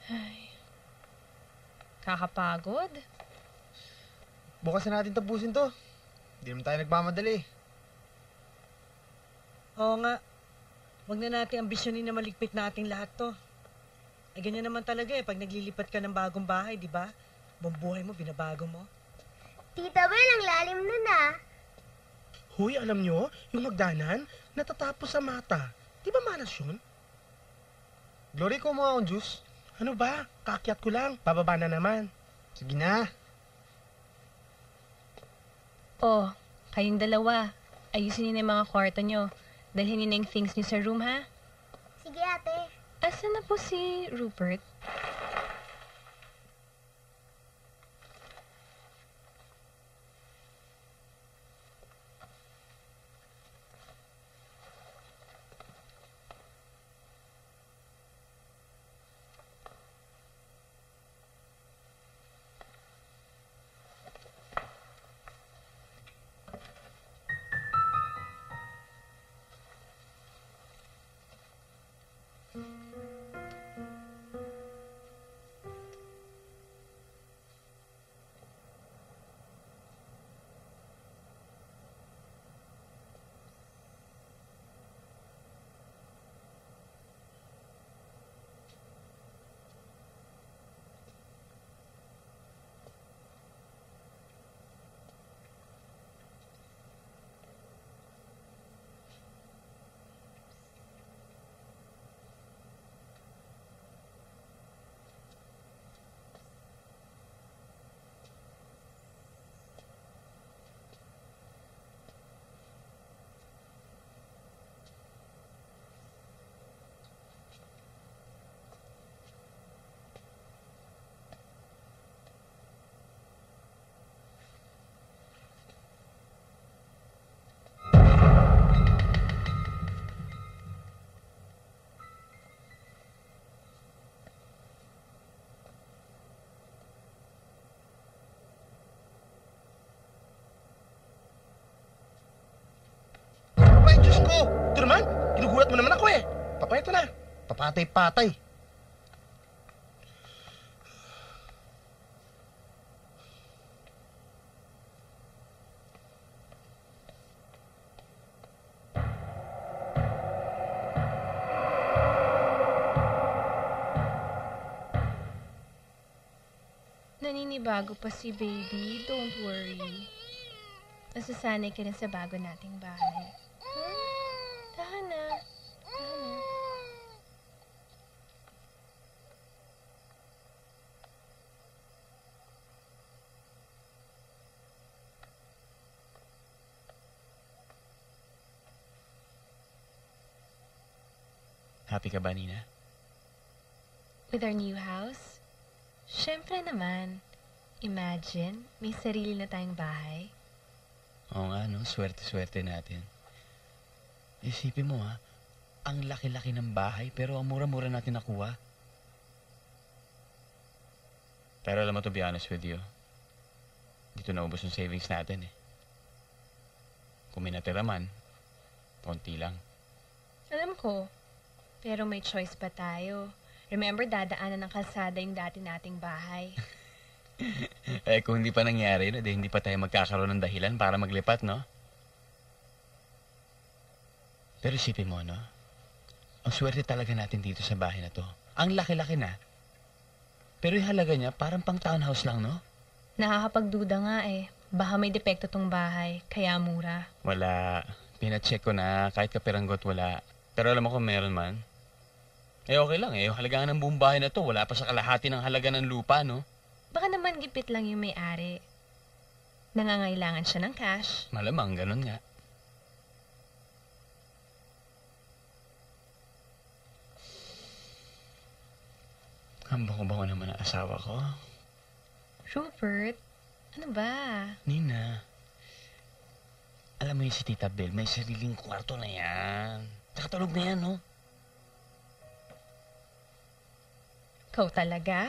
Ay, kakapagod. Bukas na natin tapusin to. Hindi naman tayo nagmamadali. Oo nga. Huwag na natin ambisyonin na maligpit natin lahat to. Ay ganyan naman talaga pag naglilipat ka ng bagong bahay, di ba? Buong buhay mo, binabago mo. Tita Bel, ang lalim nun ah. Huy, alam nyo, yung magdanan, natatapos sa mata. Di ba malas yun? Glory, kumuha akong juice. Ano ba? Kakyat ko lang. Bababa na naman. Sige na. Oh, kayong dalawa. Ayusin niyo na yung mga kwarto nyo. Dalhin niyo na yung things niyo sa room, ha? Sige ate. Asan na po si Rupert? Ay, Diyos ko! Ito naman, ginugulat mo naman ako eh. Papa, ito na. Papatay-patay. Naninibago pa si baby. Don't worry. Nasasanay ka na sa bago nating bahay. Tahan na. Tahan na. Happy ka ba, Nina? With our new house? Siyempre naman. Imagine, may sarili na tayong bahay. Oo nga, no? Swerte-swerte natin. Isipin mo, ha? Ang laki-laki ng bahay, pero ang mura-mura natin nakuha. Pero alam mo, to be honest with you, dito naubos yung savings natin, eh. Kung may natira man, konti lang. Alam ko. Pero may choice pa tayo. Remember, dadaanan ng kalsada yung dati nating bahay. Eh, kung hindi pa nangyari, no, hindi pa tayo magkakaroon ng dahilan para maglipat, no? Pero isipin mo, no? Ang swerte talaga natin dito sa bahay na to. Ang laki-laki na. Pero yung halaga niya, parang pang townhouse lang, no? Nakakapagduda nga eh. Baka may depekto tong bahay, kaya mura. Wala. Pinacheck ko na, kahit kapiranggot wala. Pero alam mo kung meron man, eh okay lang eh. Yung halaga ng buong bahay na to, wala pa sa kalahati ng halaga ng lupa, no? Baka naman gipit lang yung may-ari. Nangangailangan siya ng cash. Malamang, ganun nga. Ang bango-bango naman ang asawa ko. Rupert, ano ba? Nina, alam mo yung si Tita Bel, may sariling kwarto na yan. Nakatulog na yan, no? Ikaw talaga?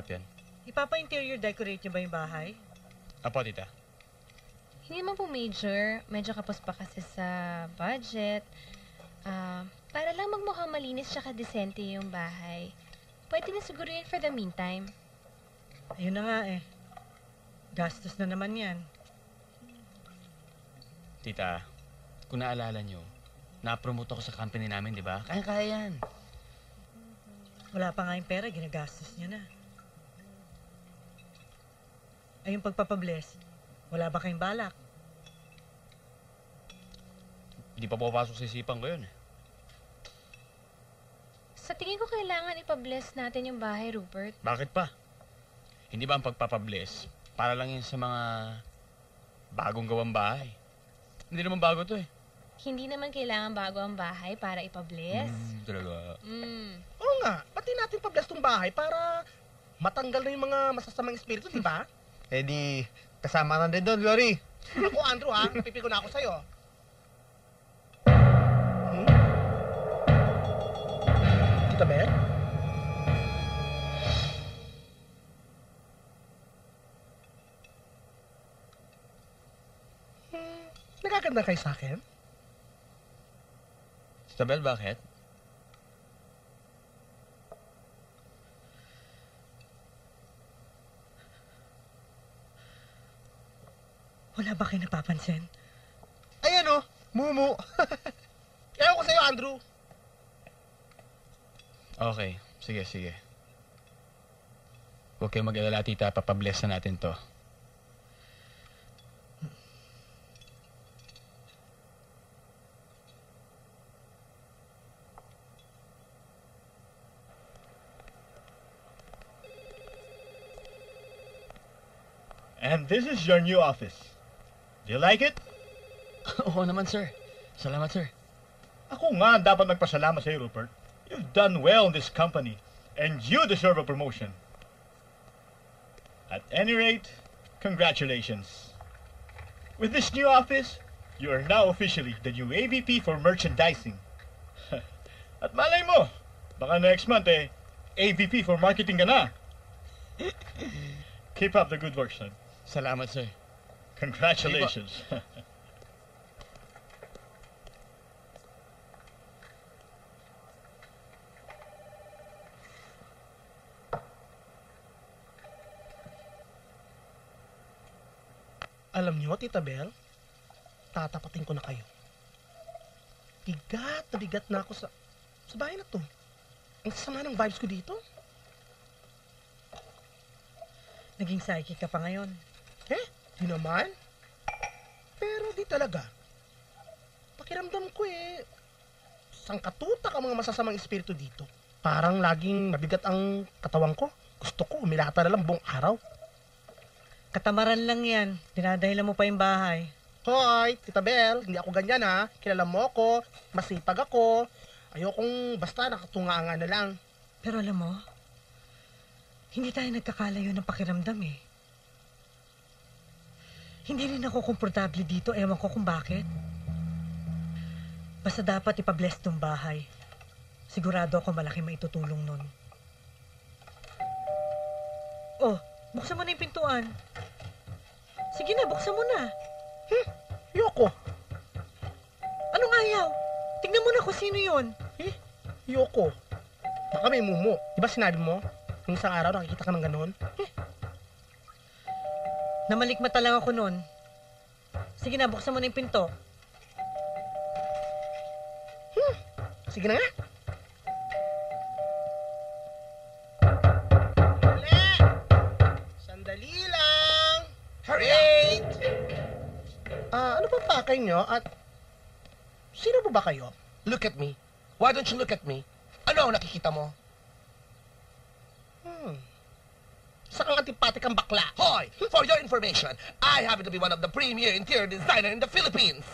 mahirap yan. Ipapa-interior decorate niyo ba yung bahay? Apo, tita. Hindi naman po major. Medyo kapos pa kasi sa budget. Para lang magmukhang malinis tsaka desente yung bahay. Pwede na siguro yun for the meantime. Ayun na nga eh. Gastos na naman yan. Tita, kung naalala nyo, na-promote ako sa company namin, di ba? Kaya-kaya yan. Wala pa nga yung pera, ginagastos niya na. Ay, yung pagpapabless, wala ba kayong balak? Hindi pa pupasok sa isipan ko yun. Sa tingin ko kailangan ipabless natin yung bahay, Rupert. Bakit pa? Hindi ba ang pagpapabless? Para lang yun sa mga bagong gawang bahay. Hindi naman bago to eh. Hindi naman kailangan bago ang bahay para ipabless. Talaga. Oo nga, pati natin pa-bless tong bahay para matanggal na yung mga masasamang espiritu, di ba? Eh di, kasama na rin doon, Glory. Ako, Andrew, ha? Napipiko na ako sa'yo. Tita Beth? Nagaganda kayo sa akin? Isabel, bakit? Wala ba kayo napapansin? Ayan o, Mumu. Ewan ko sa'yo, Andrew. Okay, sige. Huwag kayong mag-alala, tita. Papabless na natin to. And this is your new office. Do you like it? Oo naman, sir. Salamat, sir. Ako nga ang dapat nagpasalamat sa iyo, Rupert. You've done well in this company, and you deserve a promotion. At any rate, congratulations. With this new office, you are now officially the new AVP for merchandising. At malay mo, baka next month AVP for marketing ka na. Keep up the good work, son. Salamat, sir. Congratulations. Alam niyo, Tita Bel, tatapatin ko na kayo. Bigat na ako sa bahay na to. Ang sama ng vibes ko dito. Naging psychic ka pa ngayon. Di naman. Pero di talaga. Pakiramdam ko sangkatutak ang mga masasamang espiritu dito. Parang laging mabigat ang katawan ko. Gusto ko, umilata na lang buong araw. Katamaran lang yan. Dinadahilan mo pa yung bahay. Hoy, Tita Bel, hindi ako ganyan ha. Kilala mo ako, masipag ako. Ayokong basta nakatunga-anga na lang. Pero alam mo, hindi tayo nagkakalayo ng pakiramdam eh. Hindi rin ako komportable dito, ewan ko kung bakit. Basta dapat ipabless tong bahay. Sigurado ako malaki maitutulong nun. Oh, buksan mo na yung pintuan. Sige na, buksan mo na. Yoko. Anong ayaw? Tingnan mo na kung sino yun. Yoko. Baka may mumu. Di ba sinabi mo? Nung isang araw nakikita ka ng ganon? Namalikmata lang ako nun. Sige na, buksan mo na yung pinto. Sige na nga. Sandali lang. Wait! Ano ba pakay nyo at sino po ba kayo? Look at me. Why don't you look at me? Ano ang nakikita mo? Sa kang antipatik ang bakla. Hoy! For your information, I happen to be one of the premier interior designer in the Philippines.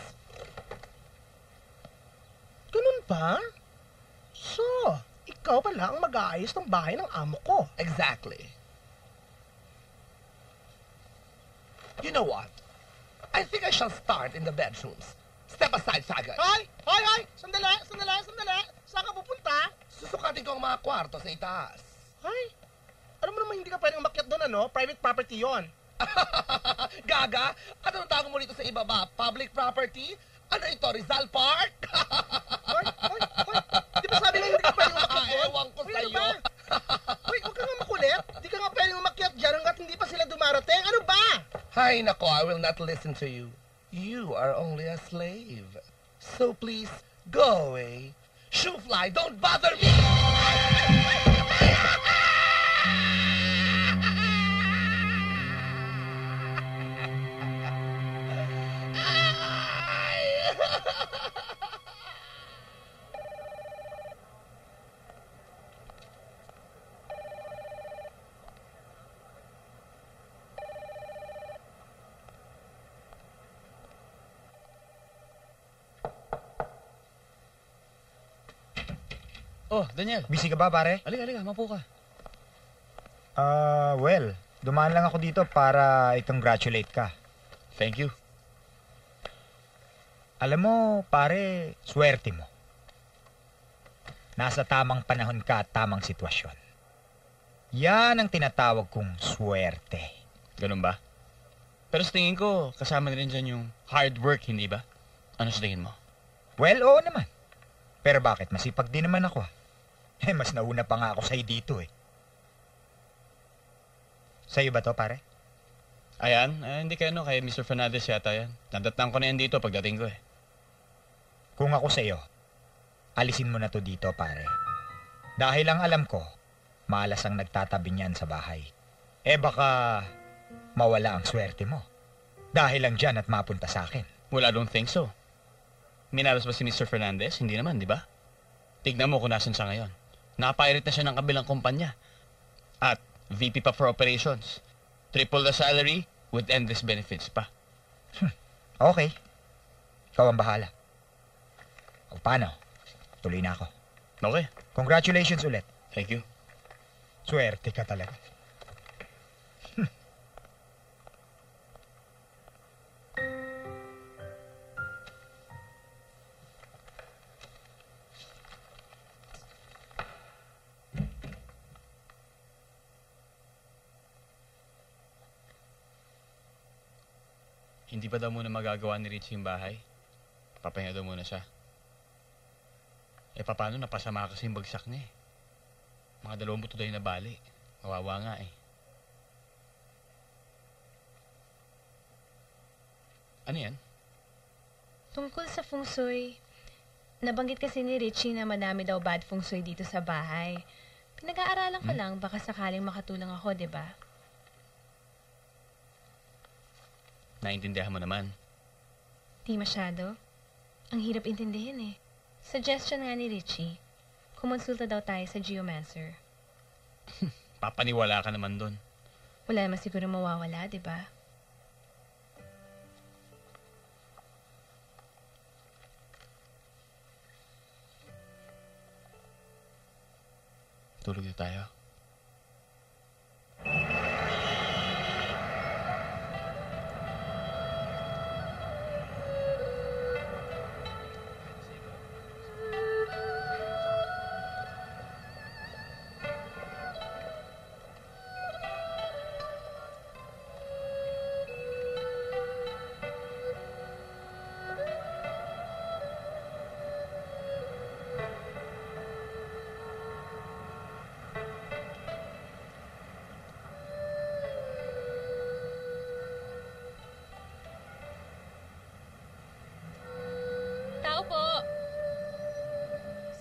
Ganun ba? So, ikaw pala ang mag-aayos ng bahay ng amo ko. Exactly. You know what? I think I shall start in the bedrooms. Step aside, faggot. Hoy! Sandali! Saan ka pupunta? Susukatin ko ang mga kwarto sa itaas. Hoy! Alam mo naman hindi ka pwedeng umakyat doon, ano? Private property yon. Gaga, anong tawag mo dito sa ibaba? Public property? Ano ito, Rizal Park? Hoy! Di ba sabi mo hindi ka pwedeng umakyat doon? Ewan ko Hoy, ano sa'yo. ba? Hoy, huwag ka nga makulit. Di ka nga pwedeng umakyat dyan hanggat hindi pa sila dumarating. Ano ba? Hay nako, I will not listen to you. You are only a slave. So please, go away. Shoe fly, don't bother me! Oh, Daniel. Busy ka ba, pare? Halika, mapo ka. Well, dumaan lang ako dito para i-congratulate ka. Thank you. Alam mo, pare, swerte mo. Nasa tamang panahon ka at tamang sitwasyon. Yan ang tinatawag kong swerte. Ganun ba? Pero sa tingin ko, kasama na rin dyan yung hard work, hindi ba? Ano sa tingin mo? Well, oo naman. Pero bakit? Masipag din naman ako. Mas nauna pa nga ako sa'yo dito eh. Sa'yo ba to, pare? Ayan, hindi kay Mr. Fernandez yata yan. Nadatang ko na yan dito pagdating ko eh. Kung ako sa'yo, alisin mo na to dito, pare. Dahil ang alam ko, malas ang nagtatabi niyan sa bahay. Baka mawala ang swerte mo. Dahil lang dyan at mapunta sa akin. Well, I don't think so. Minalas ba si Mr. Fernandez? Hindi naman, di ba? Tignan mo kung nasan siya ngayon. Napairit na siya ng kabilang kumpanya. At VP pa for operations. Triple the salary with endless benefits pa. Okay. Ikaw ang bahala. O paano? Tuloy na ako. Okay, Congratulations ulit. thank you. Swerte ka talaga. Hindi pa daw muna magagawa ni Richie yung bahay. Papahinga daw muna siya. Paano napasama kasi yung bagsak niya eh. Mga 2 buto daw yung nabali. Kawawa nga eh. Ano yan? Tungkol sa feng shui, nabanggit kasi ni Richie na madami daw bad feng shui dito sa bahay. Pinag-aaralan ko lang, baka sakaling makatulong ako, di ba? Naintindihan mo naman. Di masyado. Ang hirap intindihin eh. Suggestion nga ni Richie, kumonsulta daw tayo sa geomancer. Papaniwala ka naman doon. Wala naman siguro mawawala, di ba? Tulog na tayo. Tao po!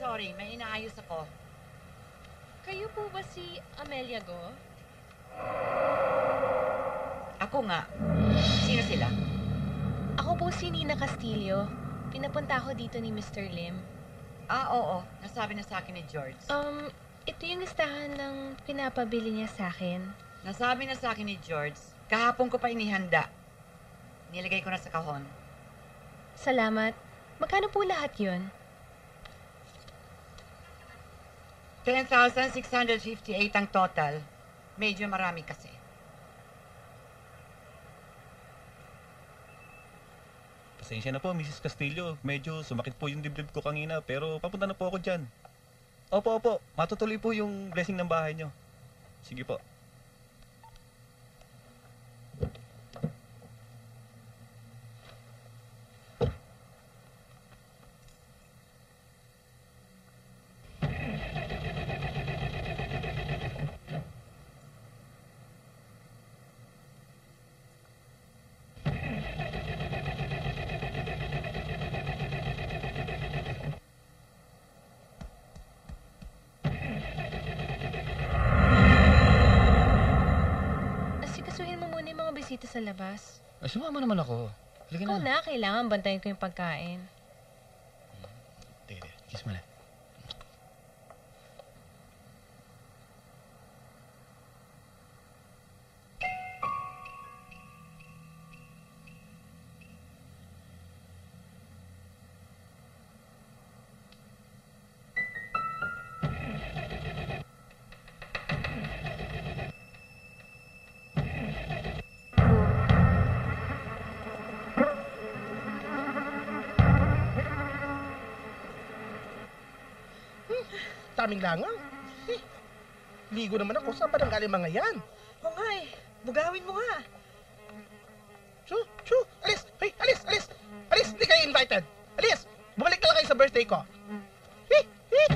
Sorry, may inaayos ako. Kayo po ba si Amelia Go? Ako nga. Sino sila? Ako po si Nina Castillo. Pinapunta ako dito ni Mr. Lim. Oo. Nasabi na sa akin ni George. Ito yung listahan ng pinapabili niya sa akin. Nasabi na sa akin ni George. Kahapon ko pa inihanda. Nilagay ko na sa kahon. Salamat. Magkano po lahat yun? 10,658 ang total. Medyo marami kasi. Pasensya na po, Mrs. Castillo. Medyo sumakit po yung dibdib ko kanina, pero papunta na po ako dyan. Opo. Matutuloy po yung blessing ng bahay nyo. Sige po. bisita sa labas. Sumama naman ako. Halika Ikaw na. na, kailangan bantayan ko yung pagkain. Teka. Kiss mo na. Daming langaw. Ligo naman ako. Saan ba nang galing mga yan? Oo nga eh. Bugawin mo nga. Chu! Alis! Hey, alis! Alis! Alis! Hindi kayo invited! Alis! Bumalik na lang kayo sa birthday ko. Hey! Hey!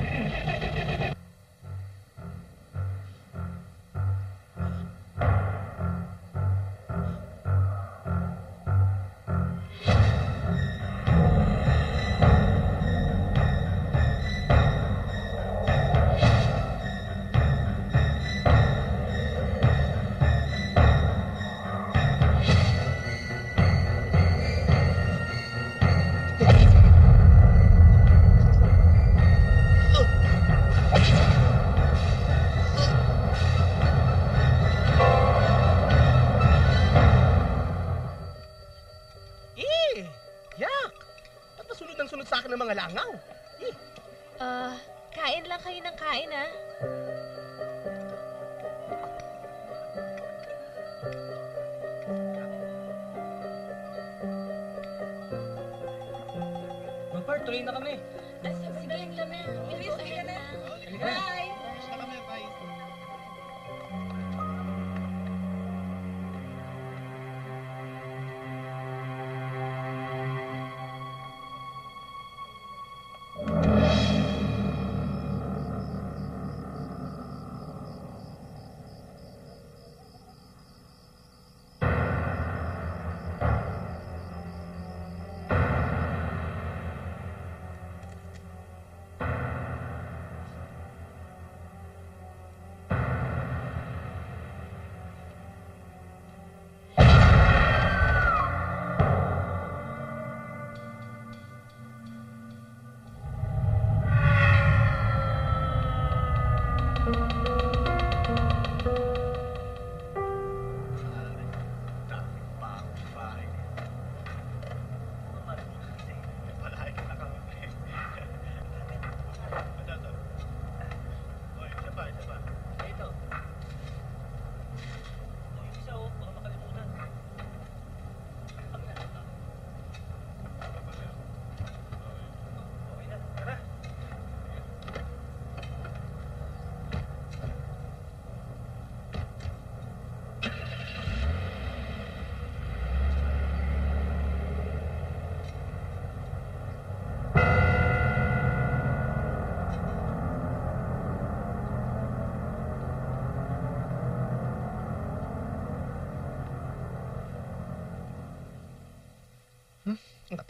Yak! Ba't masunod ng sunod sa akin ng mga langaw? Kain lang kayo ng kain, ah. Magpart, tuloy na kami. Sige, lang na. Bilis, sige na. Bye!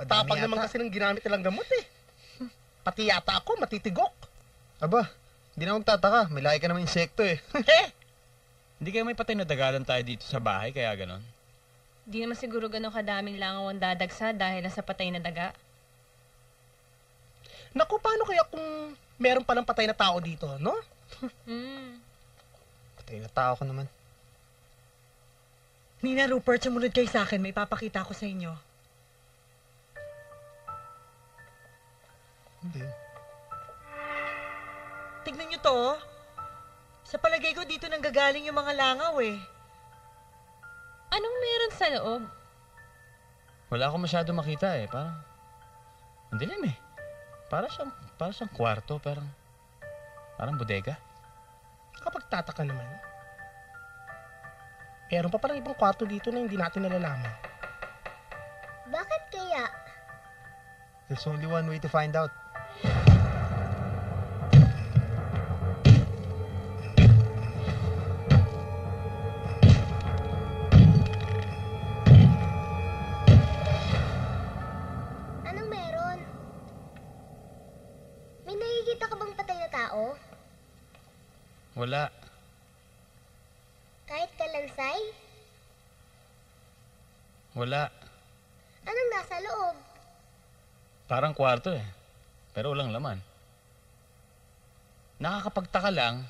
Tapang naman kasi ng ginamit nilang gamot eh. Pati yata ako, matitigok. Aba, hindi na magtataka. May laki ka naman insekto eh. Hindi kayo may patay na dagalan tayo dito sa bahay, kaya ganon? Di naman siguro ganun kadaming langaw ang dadagsa dahil nasa patay na daga. Naku, paano kaya kung meron palang patay na tao dito, no? Patay na tao ka naman. Nina, Rupert, sumunod kayo sa akin. May papakita ko sa inyo. Hindi. Tignan nyo to, oh. Sa palagay ko, dito nang gagaling yung mga langaw, eh. Anong meron sa loob? Wala akong masyado makita eh. Parang, ang dilim eh. Para siyang kwarto, parang bodega. Kapag tataka naman, meron pa palang ibang kwarto dito na hindi natin nalalaman. Bakit kaya? There's only one way to find out. Anong meron? May nakikita ka bang patay na tao? Wala. Kahit kalansay? Wala. Anong nasa loob? Parang kwarto eh. Pero walang laman. Nakakapagtaka lang,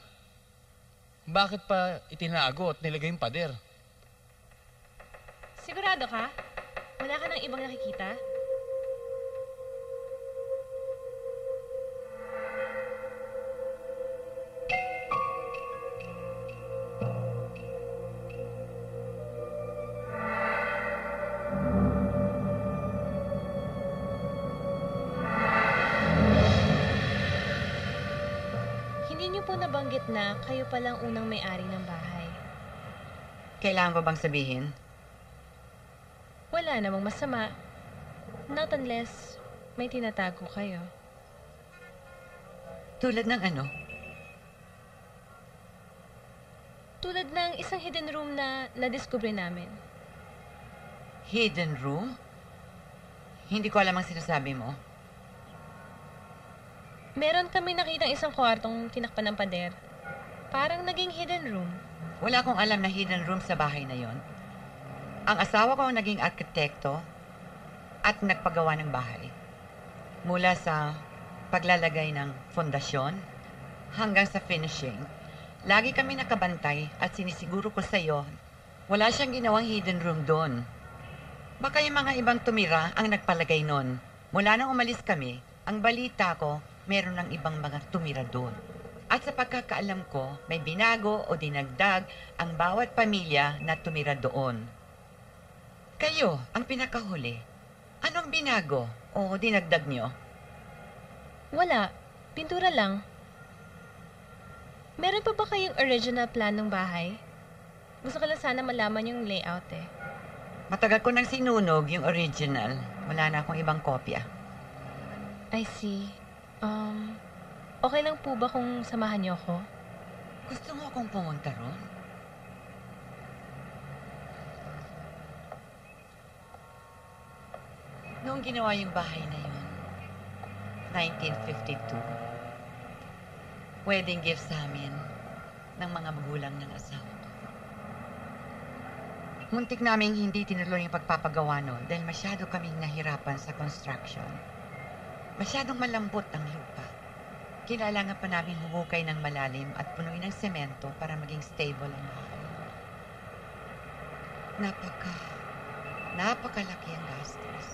bakit pa itinago at nilagay yung pader? Sigurado ka? Wala ka ng ibang nakikita? Hindi niyo po nabanggit na kayo palang unang may-ari ng bahay. Kailangan ko bang sabihin? Wala namang masama. Not unless may tinatago kayo. Tulad ng ano? Tulad ng isang hidden room na nadiskubre namin. Hidden room? Hindi ko alam ang sinasabi mo. Meron kami nakitang isang kwartong tinakpan ng pader. Parang naging hidden room. Wala akong alam na hidden room sa bahay na yon. Ang asawa ko ang naging arkitekto at nagpagawa ng bahay. Mula sa paglalagay ng fondasyon hanggang sa finishing. Lagi kami nakabantay at sinisiguro ko sa iyo, wala siyang ginawang hidden room doon. Baka yung mga ibang tumira ang nagpalagay noon. Mula nang umalis kami, ang balita ko, meron ng ibang mga tumira doon. At sa pagkakaalam ko, may binago o dinagdag ang bawat pamilya na tumira doon. Kayo, ang pinakahuli, anong binago o dinagdag nyo? Wala. Pintura lang. Meron pa ba kayong original plan ng bahay? Gusto ko lang sana malaman yung layout eh. Matagal ko nang sinunog yung original. Wala na akong ibang kopya. I see. Okay lang po ba kung samahan niyo ako? Gusto mo akong pumunta ron? Noong ginawa yung bahay na yun, 1952, wedding gift sa amin ng mga magulang ng asawa ko. Muntik naming hindi tinuloy yung pagpapagawa nun dahil masyado kaming nahirapan sa construction. Masyadong malambot ang lupa. Kailangan pa namin hubukay ng malalim at punuin ng semento para maging stable ang bahay. Napakalaki ang gastos.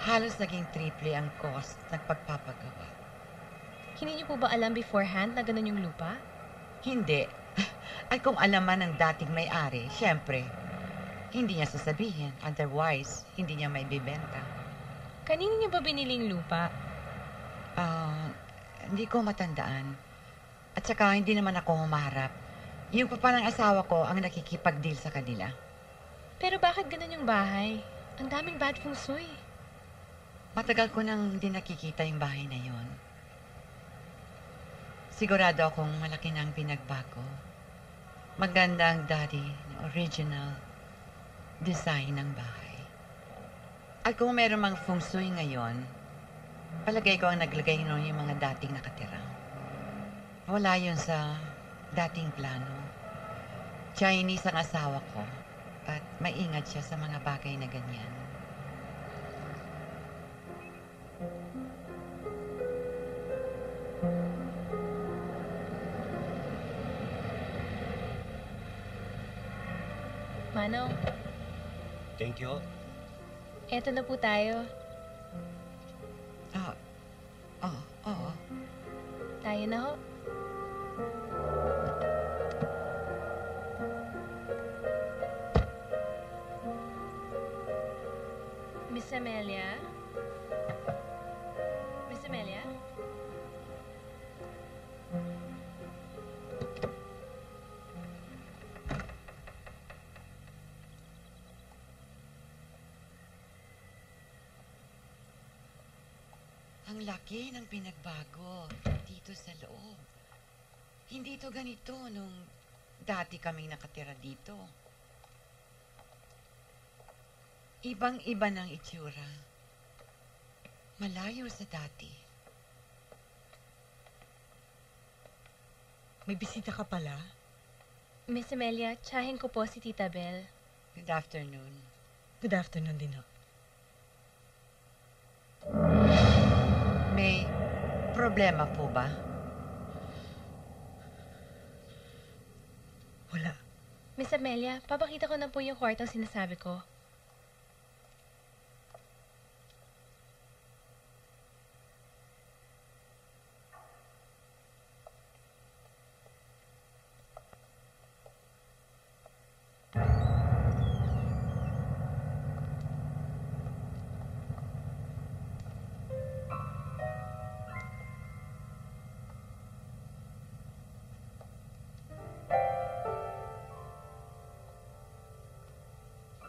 Halos naging triple ang cost ng pagpapagawa. Hindi niyo po ba alam beforehand na ganun yung lupa? Hindi. At kung alam man ng dating may-ari, syempre, hindi niya sasabihin. Otherwise, hindi niya may bibenta. Kanino niyo ba biniling lupa? Hindi ko matandaan. At saka, hindi naman ako humarap. Yung papa ng asawa ko ang nakikipag-deal sa kanila. Pero bakit ganun yung bahay? Ang daming bad feng shui. Matagal ko nang hindi nakikita yung bahay na yon. Sigurado akong malaki na ang pinagbago. Maganda ang dati, original design ng bahay. At kung meron mang feng shui ngayon, palagay ko ang naglagay noon yung mga dating nakatira. Wala yun sa dating plano. Chinese ang asawa ko at maingat siya sa mga bagay na ganyan. Manong, Thank you. eto na po tayo. Oo. Tayo na ho. Miss Amelia? Miss Amelia? Ang laki ng pinagbago dito sa loob. Hindi to ganito nung dati kaming nakatira dito. Ibang-iba ng itsura. Malayo sa dati. May bisita ka pala? Miss Amelia, tsahin ko po si Tita Belle. Good afternoon. Good afternoon din ho. May problema po ba? Wala. Miss Amelia, papakita ko na po yung kwartong sinasabi ko.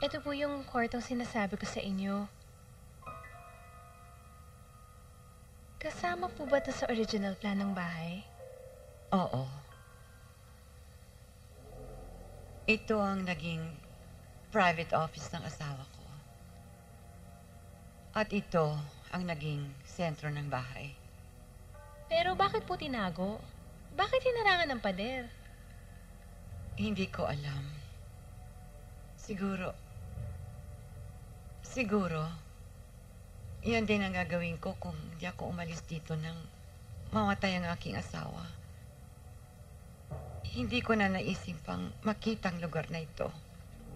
Ito po yung kwartong sinasabi ko sa inyo. Kasama po ba ito sa original plan ng bahay? Oo. Ito ang naging private office ng asawa ko. At ito ang naging sentro ng bahay. Pero bakit po tinago? Bakit hinarangan ng pader? Hindi ko alam. Siguro, iyan din ang gagawin ko kung hindi ako umalis dito nang mamatay ang aking asawa. Hindi ko na naisip pang makita ang lugar na ito.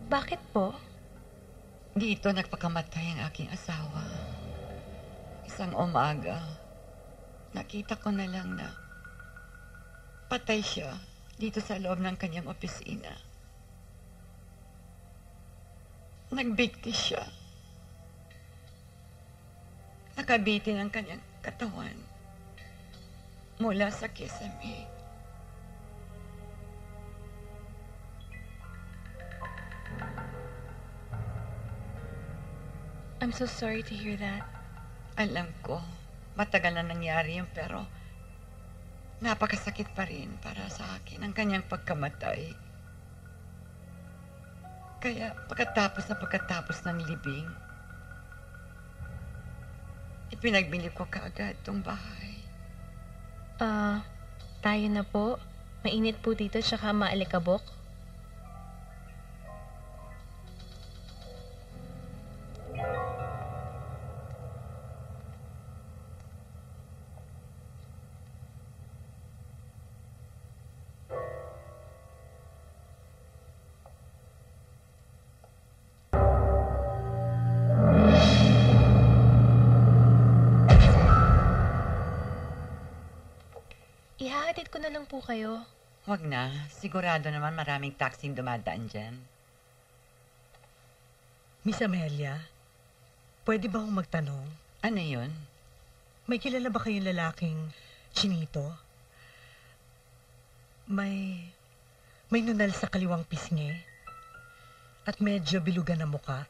Bakit po? Dito nagpakamatay ang aking asawa. Isang umaga, nakita ko na lang na patay siya dito sa loob ng kanyang opisina. Nagbigti siya. Nakabitin ang kanyang katawan mula sa kisame. I'm so sorry to hear that. Alam ko, matagal na nangyari yun, pero napakasakit pa rin para sa akin ang kanyang pagkamatay. Kaya pagkatapos ng libing, ipinagbili ko kaagad tong bahay. Tayo na po. Mainit po dito, tsaka maalikabok. Ihahatid ko na lang po kayo. Wag na. Sigurado naman maraming taxing dumadaan dyan. Miss Amelia, pwede ba akong magtanong? Ano yun? May kilala ba kayong lalaking chinito? May nunal sa kaliwang pisngi? At medyo bilugan na muka?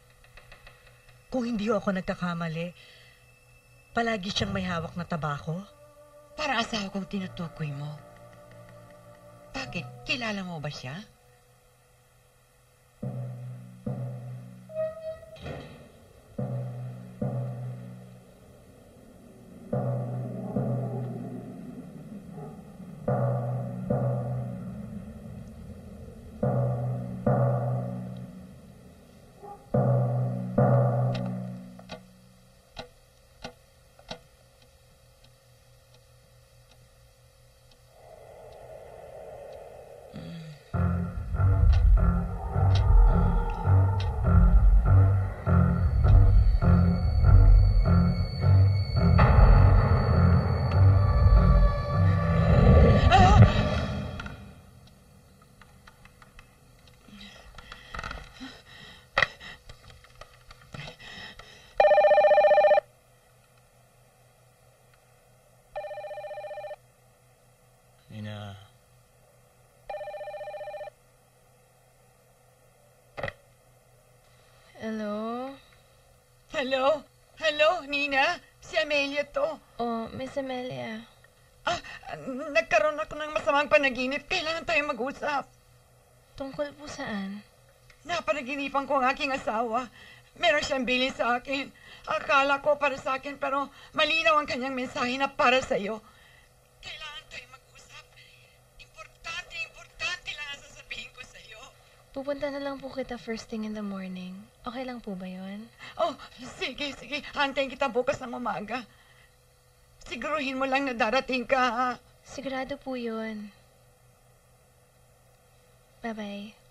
Kung hindi ako nagkakamali, palagi siyang may hawak na tabako? Para asawa kong tinutukoy mo. Bakit? Kilala mo ba siya? Nina. Hello? Hello, Nina? Si Amelia to. Oh, Miss Amelia. Nagkaroon ako ng masamang panaginip. Kailangan tayo mag-usap. Tungkol po saan? Napanaginipan ko ang aking asawa. Meron siyang bilin sa akin. Akala ko para sa akin, pero malinaw ang kanyang mensahe na para sa iyo. Kailangan tayo mag-usap. Importante lang ang sasabihin ko sa iyo. Pupunta na lang po kita first thing in the morning. Okay lang po ba yun? Oh, sige. Antayin kita bukas ng umaga. Siguruhin mo lang na darating ka, ha? Sigurado po yun. Bye-bye.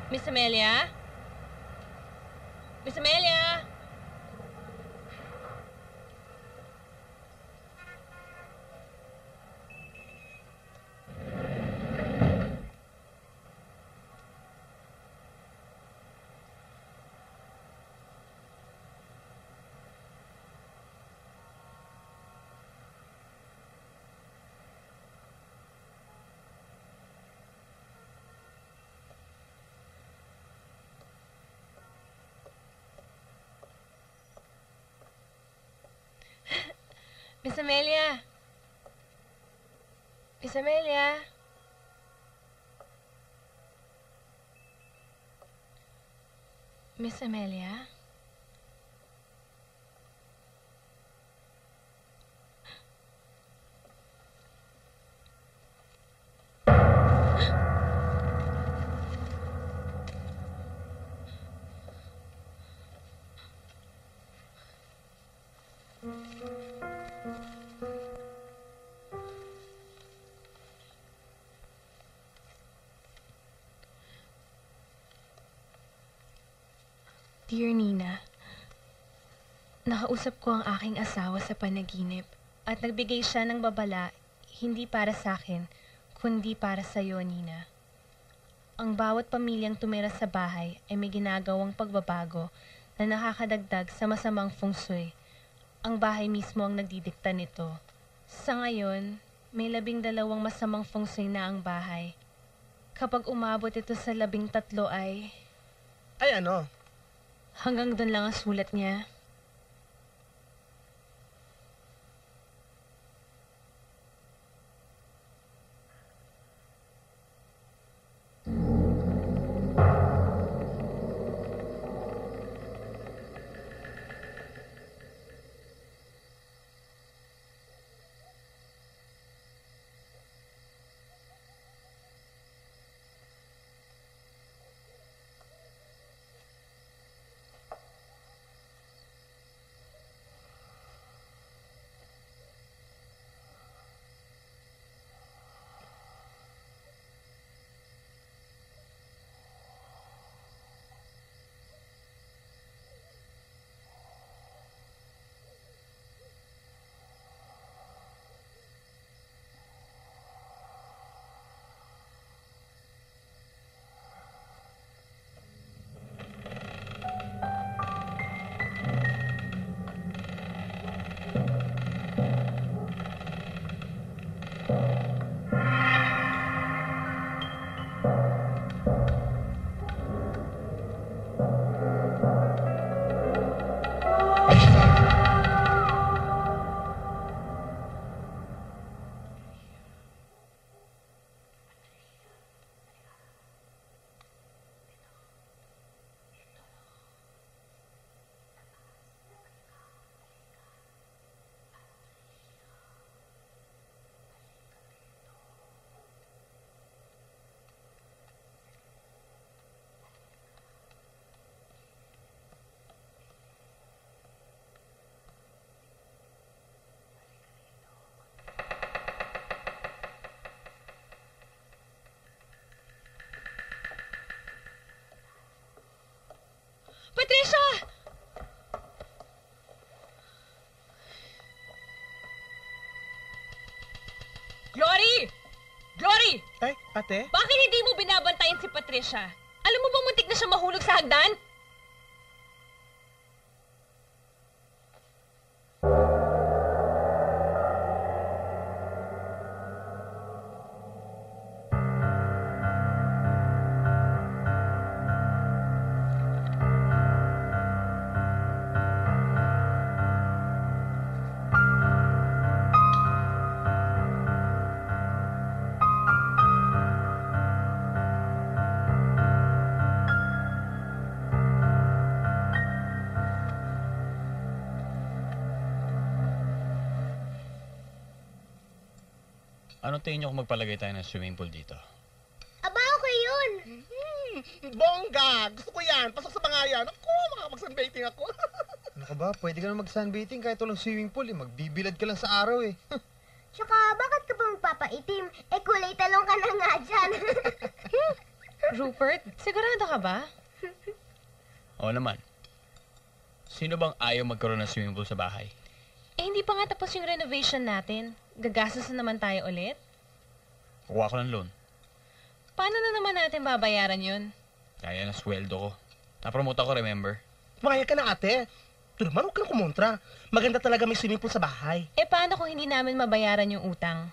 Miss Amelia? Miss Amelia? Miss Amelia? Miss Amelia? Miss Amelia? Dear Nina, nakausap ko ang aking asawa sa panaginip at nagbigay siya ng babala hindi para sa akin, kundi para sa iyo, Nina. Ang bawat pamilyang tumira sa bahay ay may ginagawang pagbabago na nakakadagdag sa masamang feng shui. Ang bahay mismo ang nagdidikta nito. Sa ngayon, may 12 masamang feng shui na ang bahay. Kapag umabot ito sa 13 ay... Ay ano? Hanggang doon lang ang sulat niya. Ay, ate? Bakit hindi mo binabantayan si Patricia? Alam mo bang muntik na siya mahulog sa hagdan? Anong tingin niyo kung magpalagay tayo ng swimming pool dito? Aba, okay yun. Bongga! Gusto ko yan. Pasok sa mga yan. Ako, makapag-sunbathing ako. Ano ka ba? Pwede ka na mag-sunbathing kahit walang swimming pool eh. Magbibilad ka lang sa araw eh. Tsaka, bakit ka pa magpapaitim? Eh, kulay talong ka na nga dyan. Rupert, sigurado ka ba? Oo naman. Sino bang ayaw magkaroon ng swimming pool sa bahay? Eh, hindi pa nga tapos yung renovation natin. Gagastos na naman tayo ulit. Kukuha ko ng loan. Paano na naman natin babayaran yun? Kaya na sweldo ko. Napromote ako, remember? Makaya ka na, ate. Ito naman, huwag ka na kumontra. Maganda talaga may swimming pool sa bahay. Eh, paano kung hindi namin mabayaran yung utang?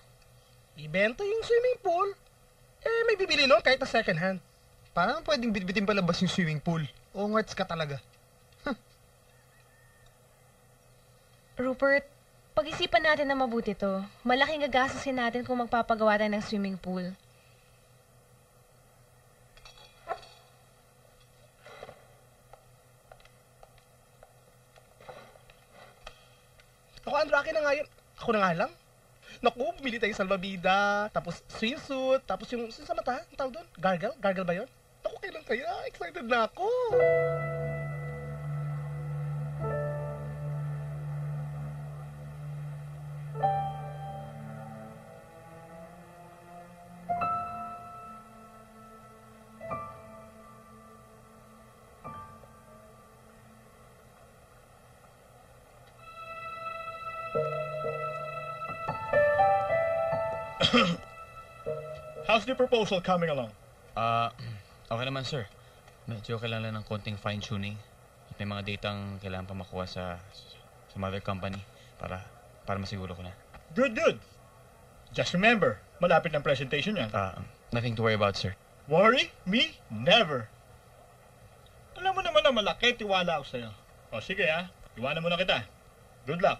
Ibenta yung swimming pool. Eh, may bibili nun kahit na second hand. Paano pwedeng bitbitin palabas yung swimming pool? O ngarts ka talaga. Rupert, pag-isipan natin na mabuti to. Malaking gagastusin natin kung magpapagawa tayo ng swimming pool. Ako, Andrake na nga yun. Ako na nga lang. Naku, bumili tayo salvavida, tapos swimsuit, tapos yung sa mata, ang tawag doon? Gargle? Gargle ba yun? Naku, kailan kaya? Excited na ako. How's the proposal coming along? Okay naman, sir. Medyo kailangan ng konting fine-tuning. At may mga datang kailangan pa makuha sa mother company para masiguro ko na. Good, good. Just remember, malapit ng presentation yan. Nothing to worry about, sir. Worry? Me? Never. Alam mo naman na malaki, tiwala ako sa'yo. O sige iwanan mo na kita. Good luck.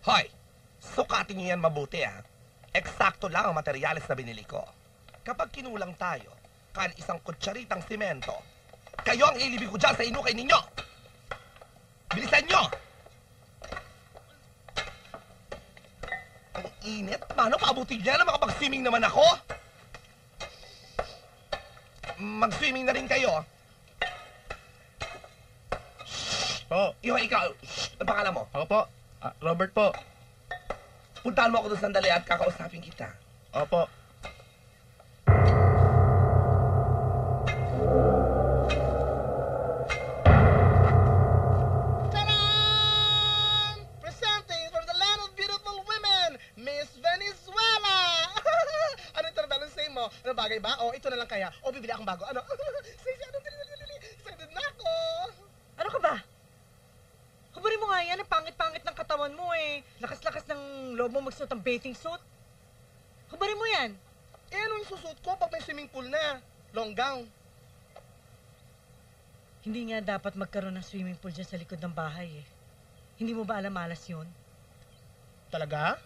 Hoy! Sukatin niyo yan mabuti, ha? Eksakto lang ang materyales na binili ko. Kapag kinulang tayo, kan isang kutsaritang simento, kayo ang ilibig ko dyan sa inukay ninyo! Bilisan nyo! Ang init. Mano, paabuti niya na makapag-swimming naman ako? Mag-swimming na rin kayo. Po. Ikaw, ang pangalan mo? Ako po. Robert po. Puntahan mo ako doon sandali at kakausapin kita. Opo. Tadaan! Presenting from the land of beautiful women, Miss Venezuela! Ano ito na say mo? Ano bagay ba? O, ito na lang kaya. O, bibili akong bago. Ano? Say, excited na ako! Ano ka ba? Hubarin mo nga yan, ang pangit-pangit ng katawan mo eh. Lakas-lakas ng loob mo magsuot ng bathing suit. Hubarin mo yan. Eh, ano yung susuot ko pag may swimming pool na? Long gown. Hindi nga dapat magkaroon ng swimming pool dyan sa likod ng bahay eh. Hindi mo ba alam malas yun? Talaga?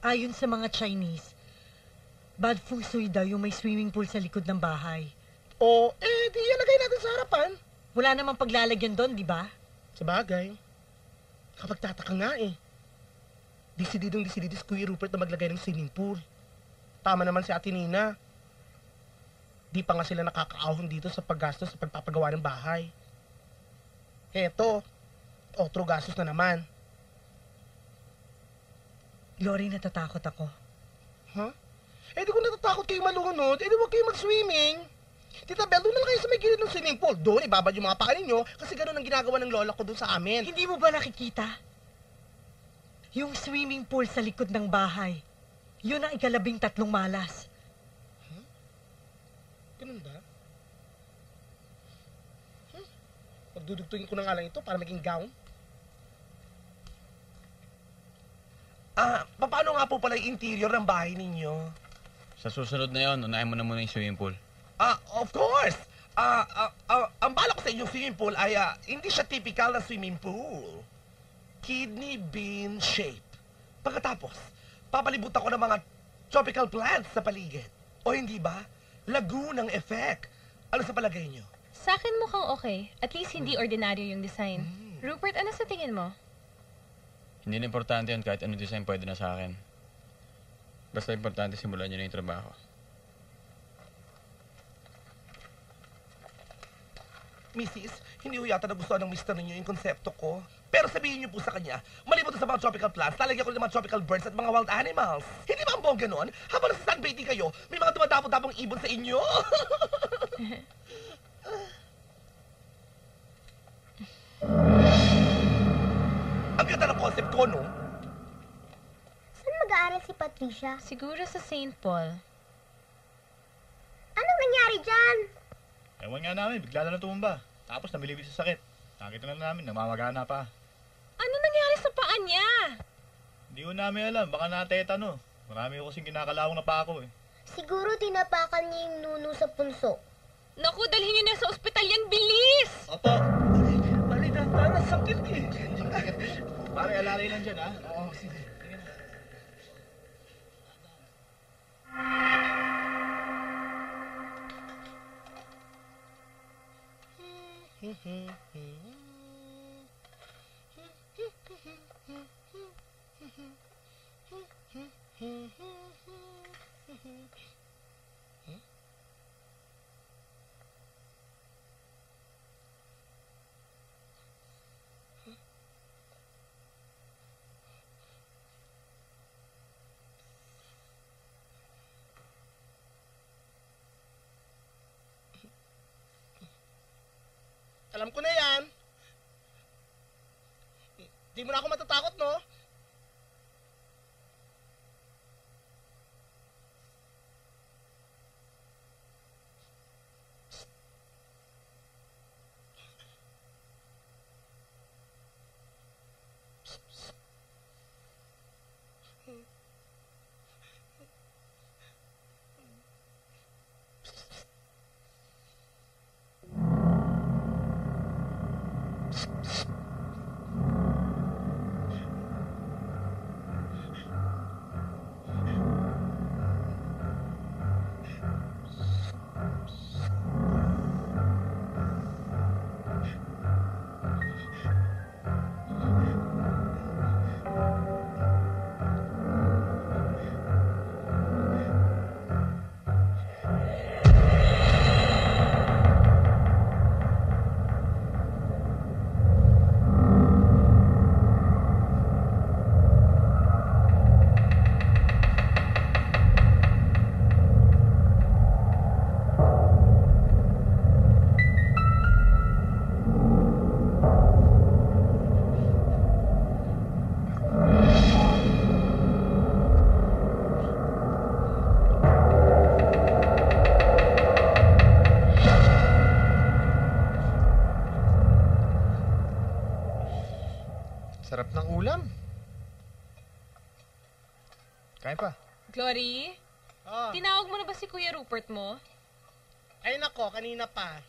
Ayon sa mga Chinese, bad feng shui daw yung may swimming pool sa likod ng bahay. O, di ilagay natin sa harapan. Wala namang paglalagyan doon, di ba? Sa bagay. Kapag tataka nga eh. Decididong si Kuya Rupert na maglagay ng swimming pool. Tama naman si Ate Nina. Di pa nga sila nakakaahon dito sa paggastos sa pagpapagawa ng bahay. Eto, otro gastos na naman. Glory, natatakot ako. Ha? Eh di kung natatakot kayo malunod, eh di huwag kayo mag-swimming. Tita Bel, doon na lang kayo sa may gilid ng swimming pool. Doon, ibabad yung mga paa ninyo kasi gano'n ang ginagawa ng lola ko doon sa amin. Hindi mo ba nakikita? Yung swimming pool sa likod ng bahay. Yun ang 13 malas. Ganun ba? Pagdudugtugin ko na nga lang ito para maging gown. Paano nga po pala yung interior ng bahay ninyo? Sa susunod na yon, unahin mo na muna yung swimming pool. Of course! Ang bala ko sa inyong swimming pool ay hindi siya typical na swimming pool. Kidney bean shape. Pagkatapos, papalibot ako ng mga tropical plants sa paligid. O hindi ba? Lagoon ang effect. Ano sa palagay niyo? Sa akin mukhang okay. At least hindi ordinaryo yung design. Rupert, ano sa tingin mo? Hindi na importante yun kahit anong design pwede na sa akin. Basta importante simulan nyo na yung trabaho. Mrs., hindi ko yata nagustuhan ng mister ninyo yung konsepto ko. Pero sabihin niyo po sa kanya, maliban sa mga tropical plants, lalagyan ko ng mga tropical birds at mga wild animals. Hindi ba ang bongga nun? Habang nasa sunbathing kayo, may mga tumatapong-tapong ibon sa inyo. Ang ganda ng concept ko, no? Saan mag-aaral si Patricia? Siguro sa St. Paul. Anong nangyari dyan? Ewan nga namin, bigla na tumumba. Tapos nabilibig sa sakit. Nakita na namin, namamagana pa. Ano nangyari sa paa niya? Hindi ko namin alam, baka natetano. Marami ko kasing kinakalawang na pa ako eh. Siguro tinapakan niya yung nuno sa punso. Naku, dalhin niyo na sa ospital yan, bilis! Opo. Bali na, para sakit eh. Pare, alalay lang dyan, ha? Oo, sige. Alam ko na yan. Di mo na ako matatakot, no? Sarap ng ulam. Kain pa. Glory, tinawag mo na ba si Kuya Rupert mo? Ay nako, kanina pa.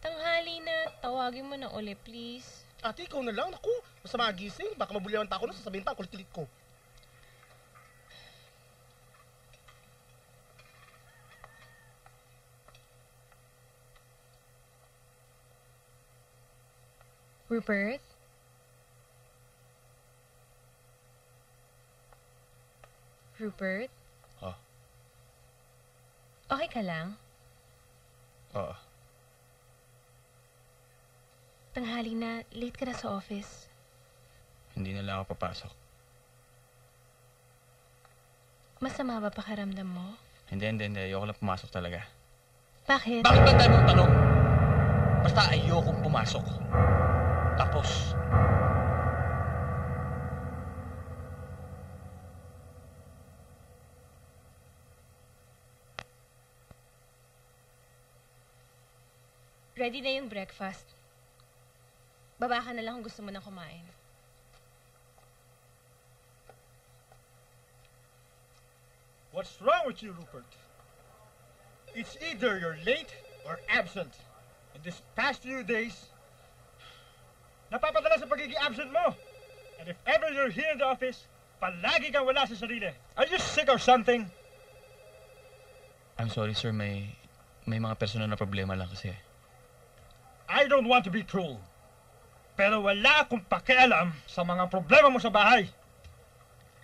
Tanghali na, tawagin mo na uli, please. Ate, ikaw na lang. Naku, masama gising. Baka mabuliwan pa ako nun, sasabihin pa, kulit-kulit ko. Rupert? Rupert? Oh. Okay ka lang? Oo. Tanghali na, late ka na sa office. Hindi na lang ako papasok. Masama ba pakiramdam mo? Hindi. Ayoko lang pumasok talaga. Bakit? Bakit ba tayo mong tanong? Basta ayokong pumasok. Tapos. Ready na yung breakfast. Baba ka na lang kung gusto mo na kumain. What's wrong with you, Rupert? It's either you're late or absent. In this past few days, napapadala sa pagiging absent mo. And if ever you're here in the office, palagi kang wala sa sarili. Are you sick or something? I'm sorry, sir. May mga personal na problema lang kasi. I don't want to be cruel. Pero wala akong pakialam sa mga problema mo sa bahay.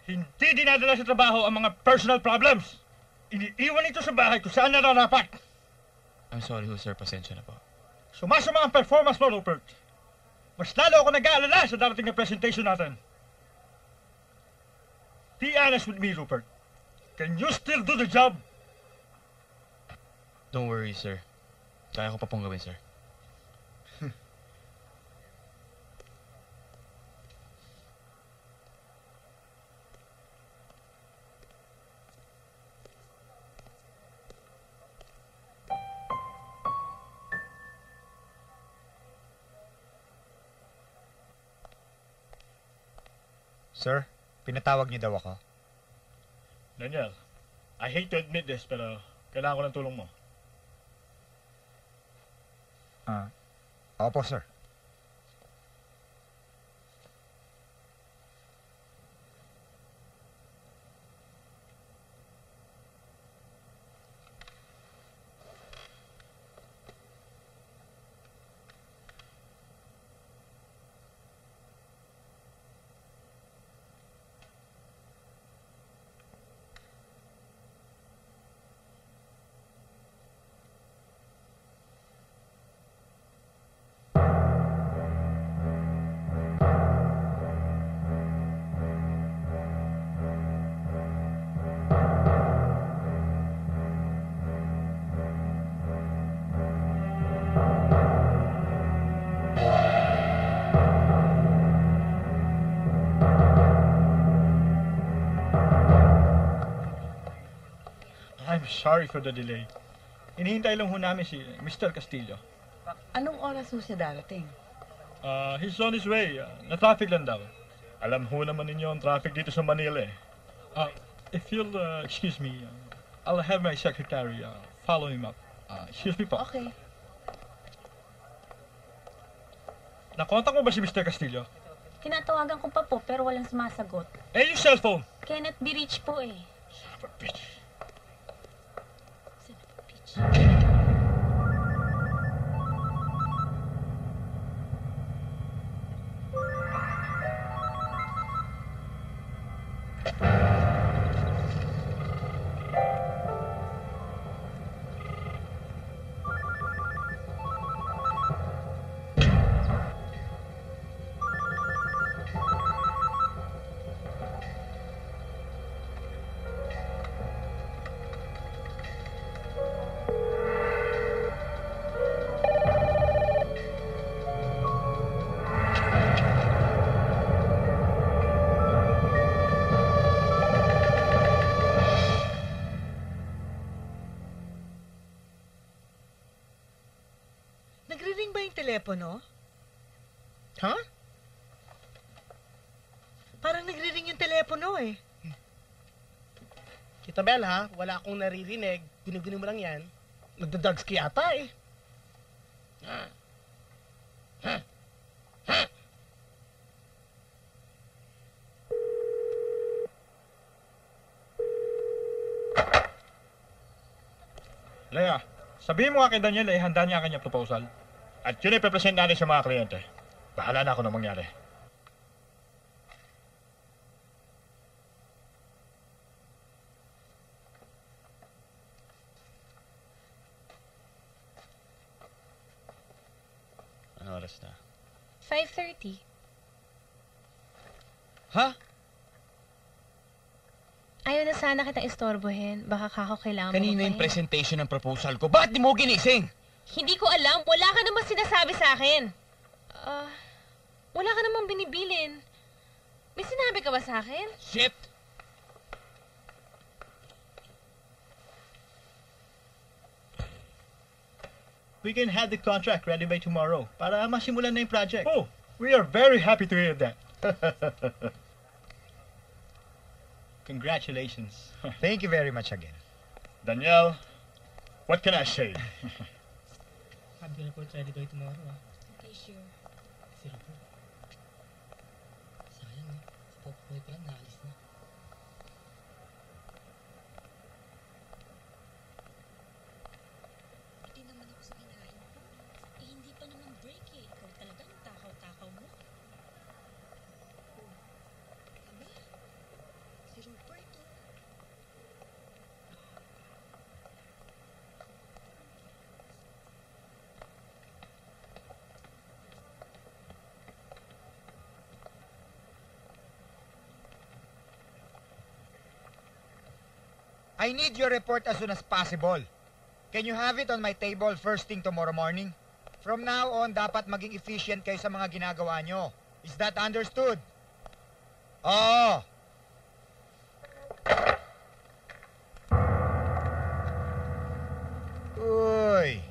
Hindi dinadala sa trabaho ang mga personal problems. Iniiwan ito sa bahay kung saan nararapat. I'm sorry, sir. Pasensya na po. Sumasama ang performance mo, Rupert. Mas lalo ako nag-aalala sa darating na presentation natin. Be honest with me, Rupert. Can you still do the job? Don't worry, sir. Kaya ko pa pong gawin, sir. Sir, pinatawag niyo daw ako. Daniel, I hate to admit this, pero kailangan ko ng tulong mo. Opo, sir. I'm sorry for the delay. Inihintay lang ho namin si Mr. Castillo. Anong oras ho siya darating? He's on his way. Na-traffic lang daw. Alam ho naman ninyo ang traffic dito sa Manila eh. If you'll excuse me, I'll have my secretary follow him up. Excuse me po. Okay. Nakontak mo ba si Mr. Castillo? Tinatawagan ko pa po pero walang sumasagot. Eh, yung cellphone! Cannot be reached po eh. Son of a bitch. Nagre-ring ba yung telepono? Ha? Parang nagre-ring yung telepono eh. Kita Bel ha, wala akong naririnig. Gunin-gunin mo lang yan. Nagda-drugs ka yata eh. Lea, sabihin mo nga kay Daniel eh, handa niya ang kanyang proposal. At yun ay pepresent natin sa mga kliyente. Bahala na ako na mangyari. Ano oras na? 5:30. Ha? Ayaw na sana kitang istorbohin. Baka kako kailangan Kanina mo yung presentation ng proposal ko. Bakit di mo ginising? Hindi ko alam. Wala ka namang sinasabi sa akin. Wala ka namang binibilin. May sinabi ka ba sa akin? Shit! We can have the contract ready by tomorrow para masimulan na yung project. Oh, we are very happy to hear that. Congratulations. Thank you very much again. Danielle, what can I say? Have the report ready by tomorrow, Okay, sure. Si Robert. Sayang eh. Si Popoy pa lang naalis na. Hindi naman ako sa kinain ko. Hindi pa naman break eh. Ikaw talaga ang takaw-takaw mo. Aba, si Rupert oh. I need your report as soon as possible. Can you have it on my table first thing tomorrow morning? From now on, dapat maging efficient kayo sa mga ginagawa nyo. Is that understood? Oo. Uy,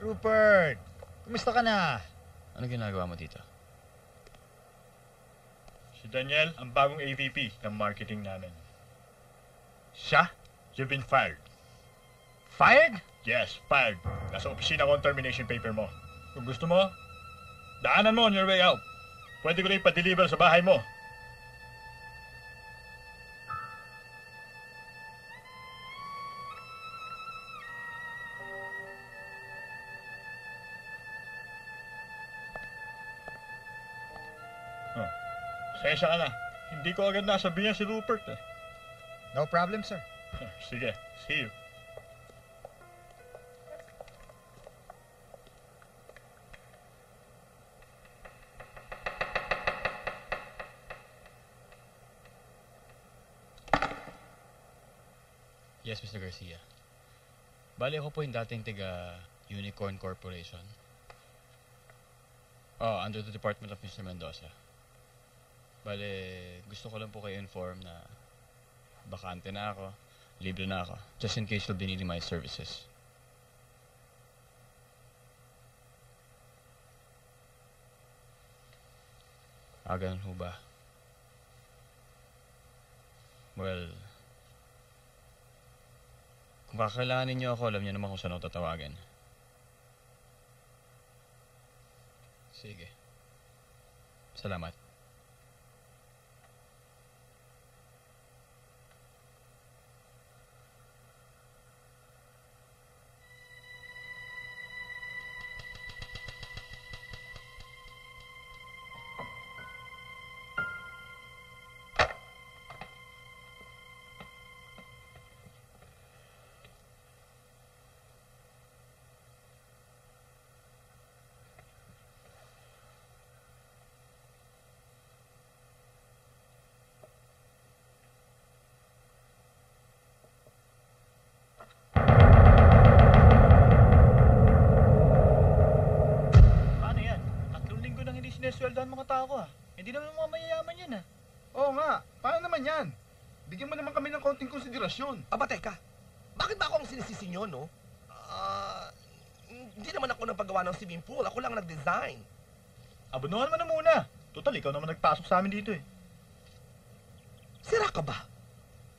Rupert, kumusta ka na? Ano ginagawa mo dito? Si Danielle, ang bagong AVP ng marketing namin. Siya? You've been fired. Fired? Yes, fired. Nasa opisina ko ang termination paper mo. Kung gusto mo, daanan mo on your way out. Pwede ko rin pa-deliver sa bahay mo. Pasensya ka na. Hindi ko agad nasabihan si Rupert eh. No problem, sir. Sige, see you. Yes, Mr. Garcia. Bali ako po yung dating tiga Unicorn Corporation. Under the Department of Mr. Mendoza. Bale, gusto ko lang po kayo inform na bakante na ako, libre na ako, just in case you'll be needing my services. Ganun ho ba? Well, kung kakailanganin niyo ako, alam niyo naman kung saan ako tatawagan. Sige. Salamat. Sinesweldohan mga tao ko Hindi naman mga mayayaman yan Oo nga, paano naman yan? Bigyan mo naman kami ng konting konsiderasyon. Aba teka, bakit ba ako ang sinisisi nyo, no? Hindi naman ako nagpagawa ng swimming pool, ako lang nag-design. Abonohan mo na muna. Total, ikaw naman nagpasok sa amin dito Sira ka ba?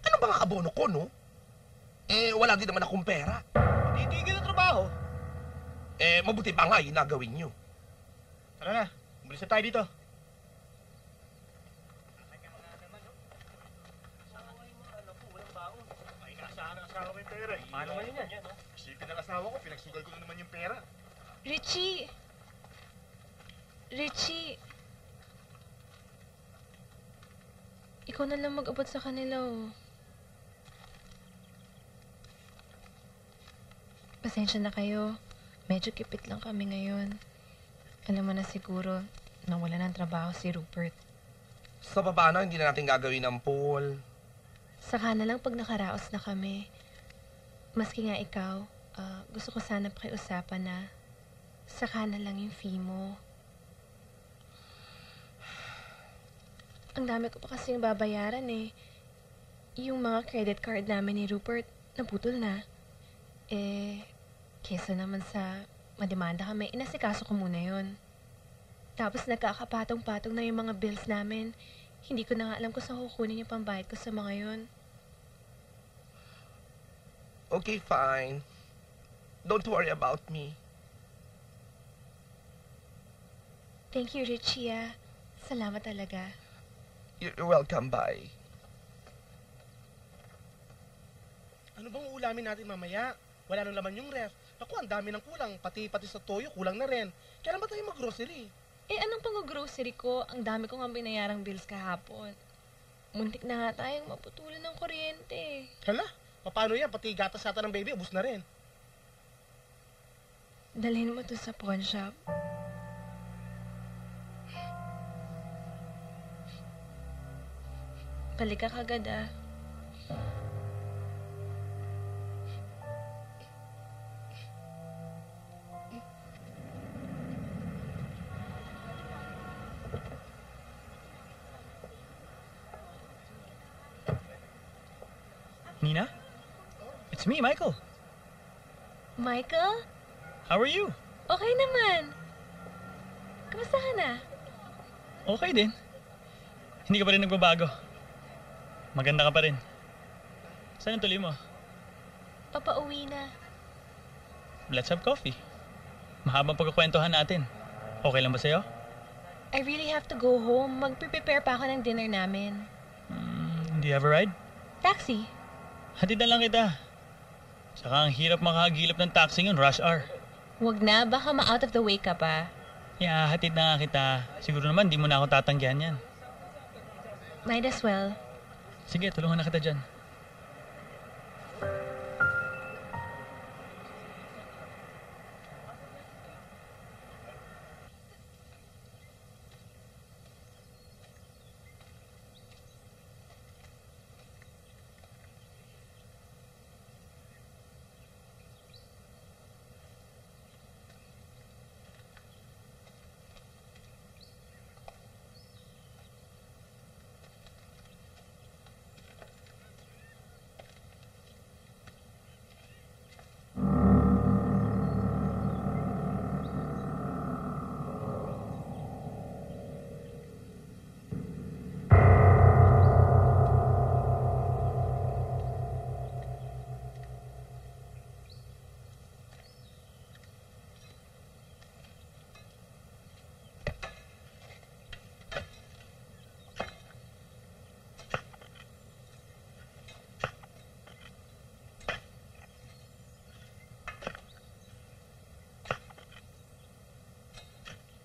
Ano ba nga abono ko, no? Wala din naman akong pera. Titigil ang trabaho. Mabuti pa nga yung nagawin nyo. Tara na. Umalis na tayo dito. Ay, naasahan ang asawa ko yung pera. Paano man yun yan, no? Isipin ng asawa ko, pinagsugal ko na naman yung pera. Richie! Richie! Ikaw na lang mag-abot sa kanila, Pasensya na kayo. Medyo kipit lang kami ngayon. Alam mo na siguro, nawala ng trabaho si Rupert. Sa baba na, hindi na natin gagawin ng pool. Saka na lang pag nakaraos na kami. Maski nga ikaw, gusto ko sana pakiusapan na saka na lang yung fee mo. Ang dami ko pa kasing babayaran eh. Yung mga credit card namin ni Rupert, naputol na. Kesa naman sa mademanda kami, inasikaso ko muna yon. Tapos nagkakapatong-patong na yung mga bills namin. Hindi ko na nga alam kung saan kukunin yung pambayad ko sa mga yon. Okay, fine. Don't worry about me. Thank you, Richie. Salamat talaga. You're welcome, bye. Ano bang uulamin natin mamaya? Wala nang laman yung ref. Ako, ang dami ng kulang. Pati sa toyo, kulang na rin. Kailan ba tayo mag-grocery? Anong pang-grocery ko? Ang dami ko nga binayarang bills kahapon. Muntik na nga tayong maputulan ng kuryente. Hala, paano yan? Pati gatas yata ng baby, ubus na rin. Dalhin mo to sa pawn shop. Balik ka kagad Nina? It's me, Michael. Michael? How are you? Okay naman. Kamusta ka na? Okay din. Hindi ka pa rin nagbabago. Maganda ka pa rin. Saan ang tuloy mo? Papauwi na. Let's have coffee. Mahabang pagkakwentuhan natin. Okay lang ba sa'yo? I really have to go home. Magpe-prepare pa ako ng dinner namin. Do you have a ride? Taxi. Hatid na lang kita. Saka ang hirap makakagilap ng taxi yun, rush hour. Wag na, baka ma-out of the way ka pa. Yeah, hatid na nga kita. Siguro naman, di mo na ako tatanggihan yan. Might as well. Sige, tulungan na kita dyan.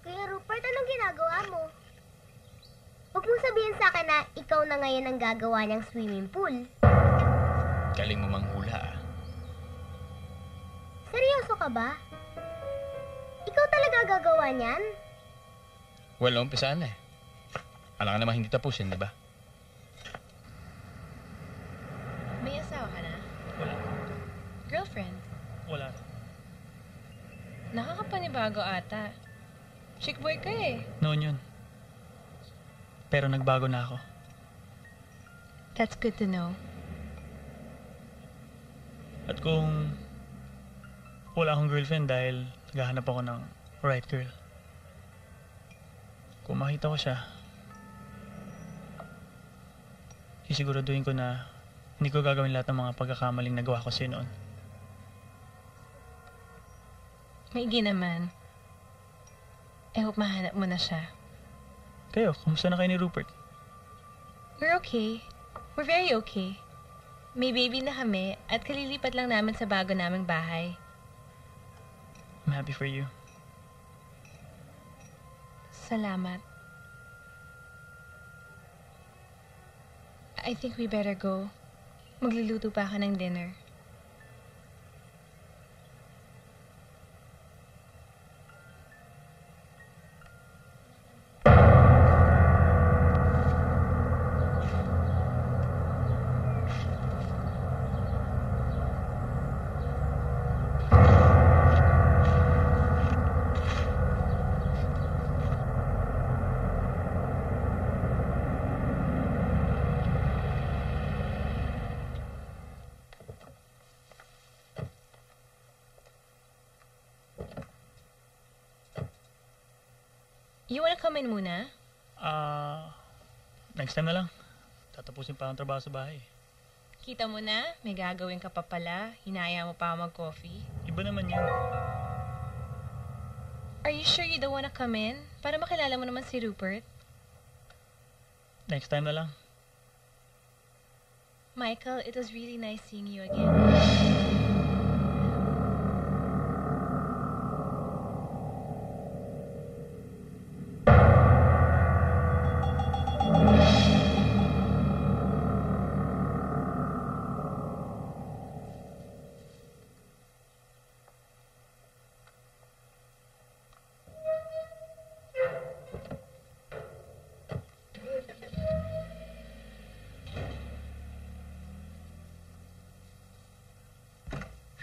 Kuya Rupert, anong ginagawa mo? Huwag mong sabihin sa akin na ikaw na ngayon ang gagawa ng swimming pool. Galing mo manghula, Seryoso ka ba? Ikaw talaga gagawa niyan? Well, umpisa na eh. Alam ka naman hindi tapusin, di ba? May asawa ka na? Wala. Girlfriend? Wala. Nakakapanibago ata. Chick boy ka eh. Noon yun. Pero nagbago na ako. That's good to know. At kung wala akong girlfriend dahil naghahanap ako ng right girl. Kung makita ko siya, sisiguraduhin ko na hindi ko gagawin lahat ng mga pagkakamaling nagawa ko sa'yo noon. Maigi naman. I hope mahanap mo na siya. Kayo, kumusta na kayo ni Rupert? We're okay. We're very okay. May baby na kami at kalilipat lang namin sa bago naming bahay. I'm happy for you. Salamat. I think we better go. Magluluto pa ako ng dinner. You wanna come in muna? Next time na lang. Tatapusin pa ang trabaho sa bahay. Kita mo na, may gagawin ka pa pala. Hinaya mo pa mag-coffee. Iba naman yun. Are you sure you don't wanna come in? Para makilala mo naman si Rupert. Next time na lang. Michael, it was really nice seeing you again.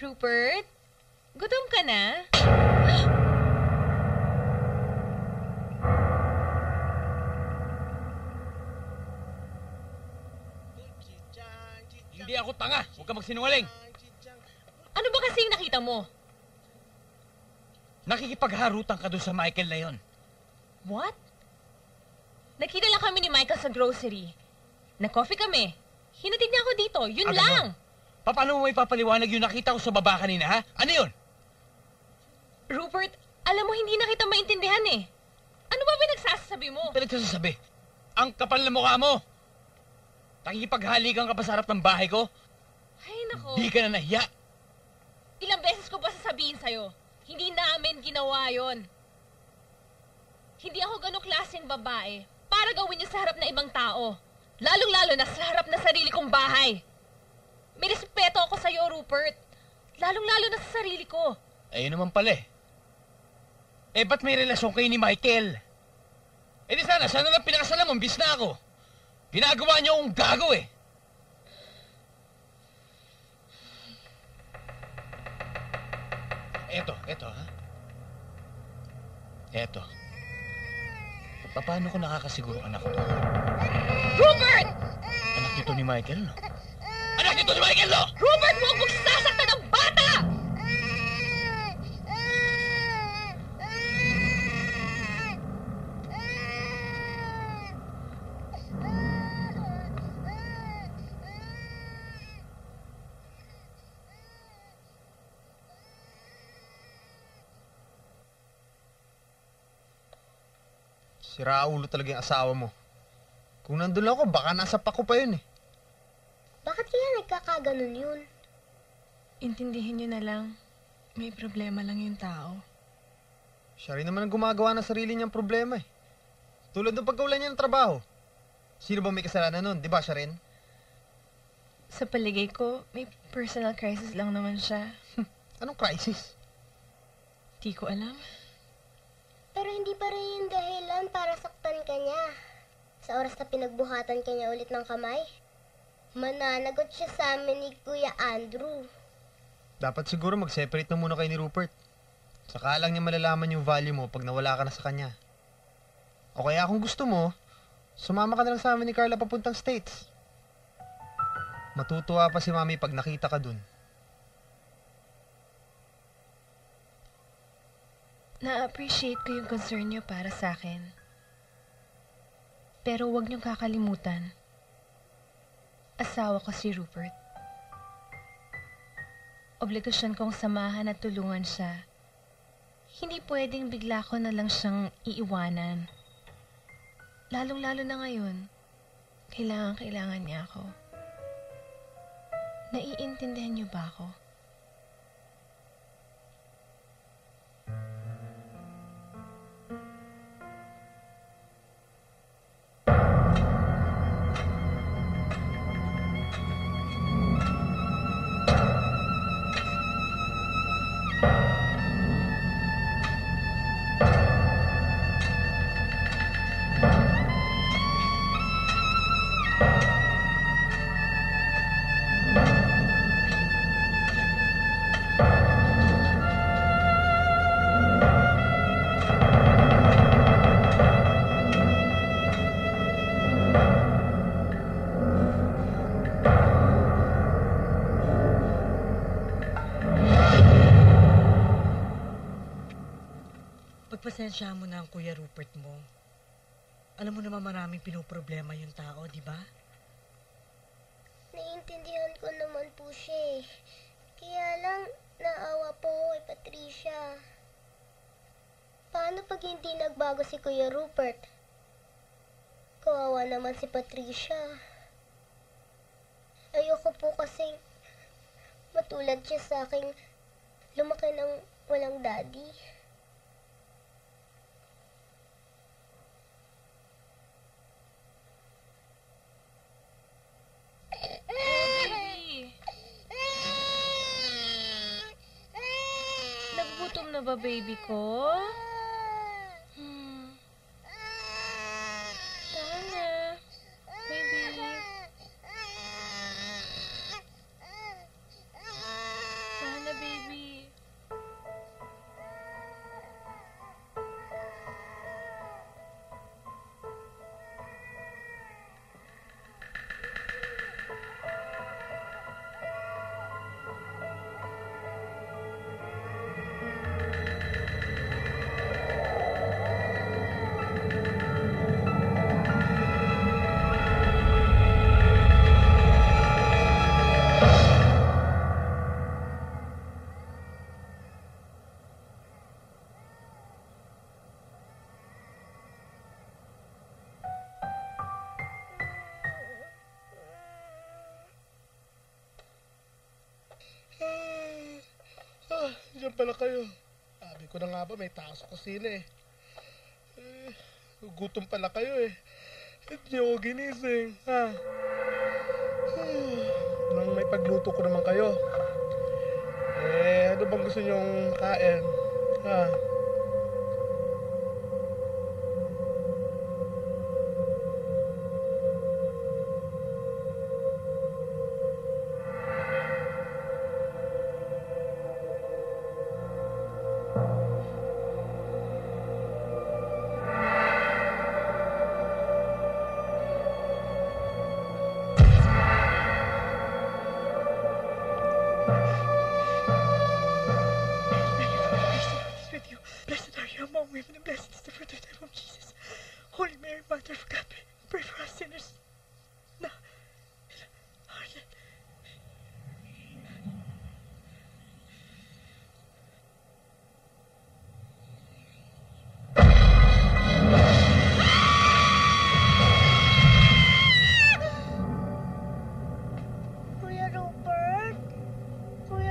Rupert, gutom ka na? Hindi ako tanga. Huwag ka magsinungaling. Ano ba kasing nakita mo? Nakikipagharutan ka doon sa Michael na yon. What? Nakita lang kami ni Michael sa grocery. Nag-coffee kami. Hinatid niya ako dito. Yun lang. Paano mo may papaliwanag yung nakita ko sa baba kanina, ha? Ano yun? Rupert, alam mo hindi na kita maintindihan eh. Ano ba pinagsasabi mo? Pinagsasabi? Ang kapal na mukha mo! Nakikipaghalikan ka pa sa harap ng bahay ko? Ay, nako. Di ka na nahiya. Ilang beses ko ba sasabihin sa'yo? Hindi namin ginawa yon. Hindi ako ganong klaseng babae para gawin niyo sa harap ng ibang tao. Lalong-lalo na sa harap ng sarili kong bahay. May respeto ako sa'yo, Rupert. Lalong-lalo na sa sarili ko. Ayun naman pala eh. Eh, ba't may relasyon kayo ni Michael? Eh di sana lang pinakasalan mo, imbis na ako. Ginagawa niyo akong gago eh. Eto ha. Eto. Paano ko nakakasiguro anak ko to? Rupert! Anak nito ni Michael, no? Anak nito ni Michael, no? Rupert, huwag mong sasaktan ng bata! Siraulo talaga yung asawa mo. Kung nandun lang ako, baka nasa pako pa yun eh. Bakit kaya nagkakaganon yun? Intindihin niyo na lang. May problema lang yung tao. Siya rin naman ang gumagawa ng sarili niyang problema eh. Tulad ng pagkawalan niya ng trabaho. Sino ba may kasalanan nun? Di ba siya rin? Sa paligay ko, may personal crisis lang naman siya. Anong crisis? Di ko alam. Pero hindi pa rin yung dahilan para saktan ka niya. Sa oras na pinagbuhatan ka niya ulit ng kamay, mananagot siya sa amin ni Kuya Andrew. Dapat siguro mag-separate na muna kayo ni Rupert. Saka lang niya malalaman yung value mo pag nawala ka na sa kanya. O kaya kung gusto mo, sumama ka na lang sa amin ni Carla papuntang States. Matutuwa pa si Mami pag nakita ka dun. Na-appreciate ko yung concern niyo para sa akin. Pero huwag niyong kakalimutan. Asawa ko si Rupert. Obligasyon kong samahan at tulungan siya. Hindi pwedeng bigla ko na lang siyang iiwanan. Lalong-lalo na ngayon, kailangan niya ako. Naiintindihan niyo ba ako? Pagpasensyahan mo na ang Kuya Rupert mo. Alam mo naman maraming pinoproblema yung tao, di ba? Naiintindihan ko naman po siya eh. Kaya lang, naawa po ako kay Patricia. Paano pag hindi nagbago si Kuya Rupert? Kawawa naman si Patricia. Ayoko po kasing matulad siya sa aking lumaki ng walang daddy. Baby! Nagugutom na ba, baby ko? Sana. Baby. Sana, baby. Diyan pala kayo. Sabi ko na nga ba, may tao sa kusina eh. Gutom pala kayo eh. Hindi ako ginising. Ha? Nang may pagluto ko naman kayo. Ano bang gusto nyong kain? Ha? Blessed are you among women, and blessed is the fruit of thy womb, Jesus. Holy Mary, Mother of God, pray for us sinners. Now, Kuya Rupert? Kuya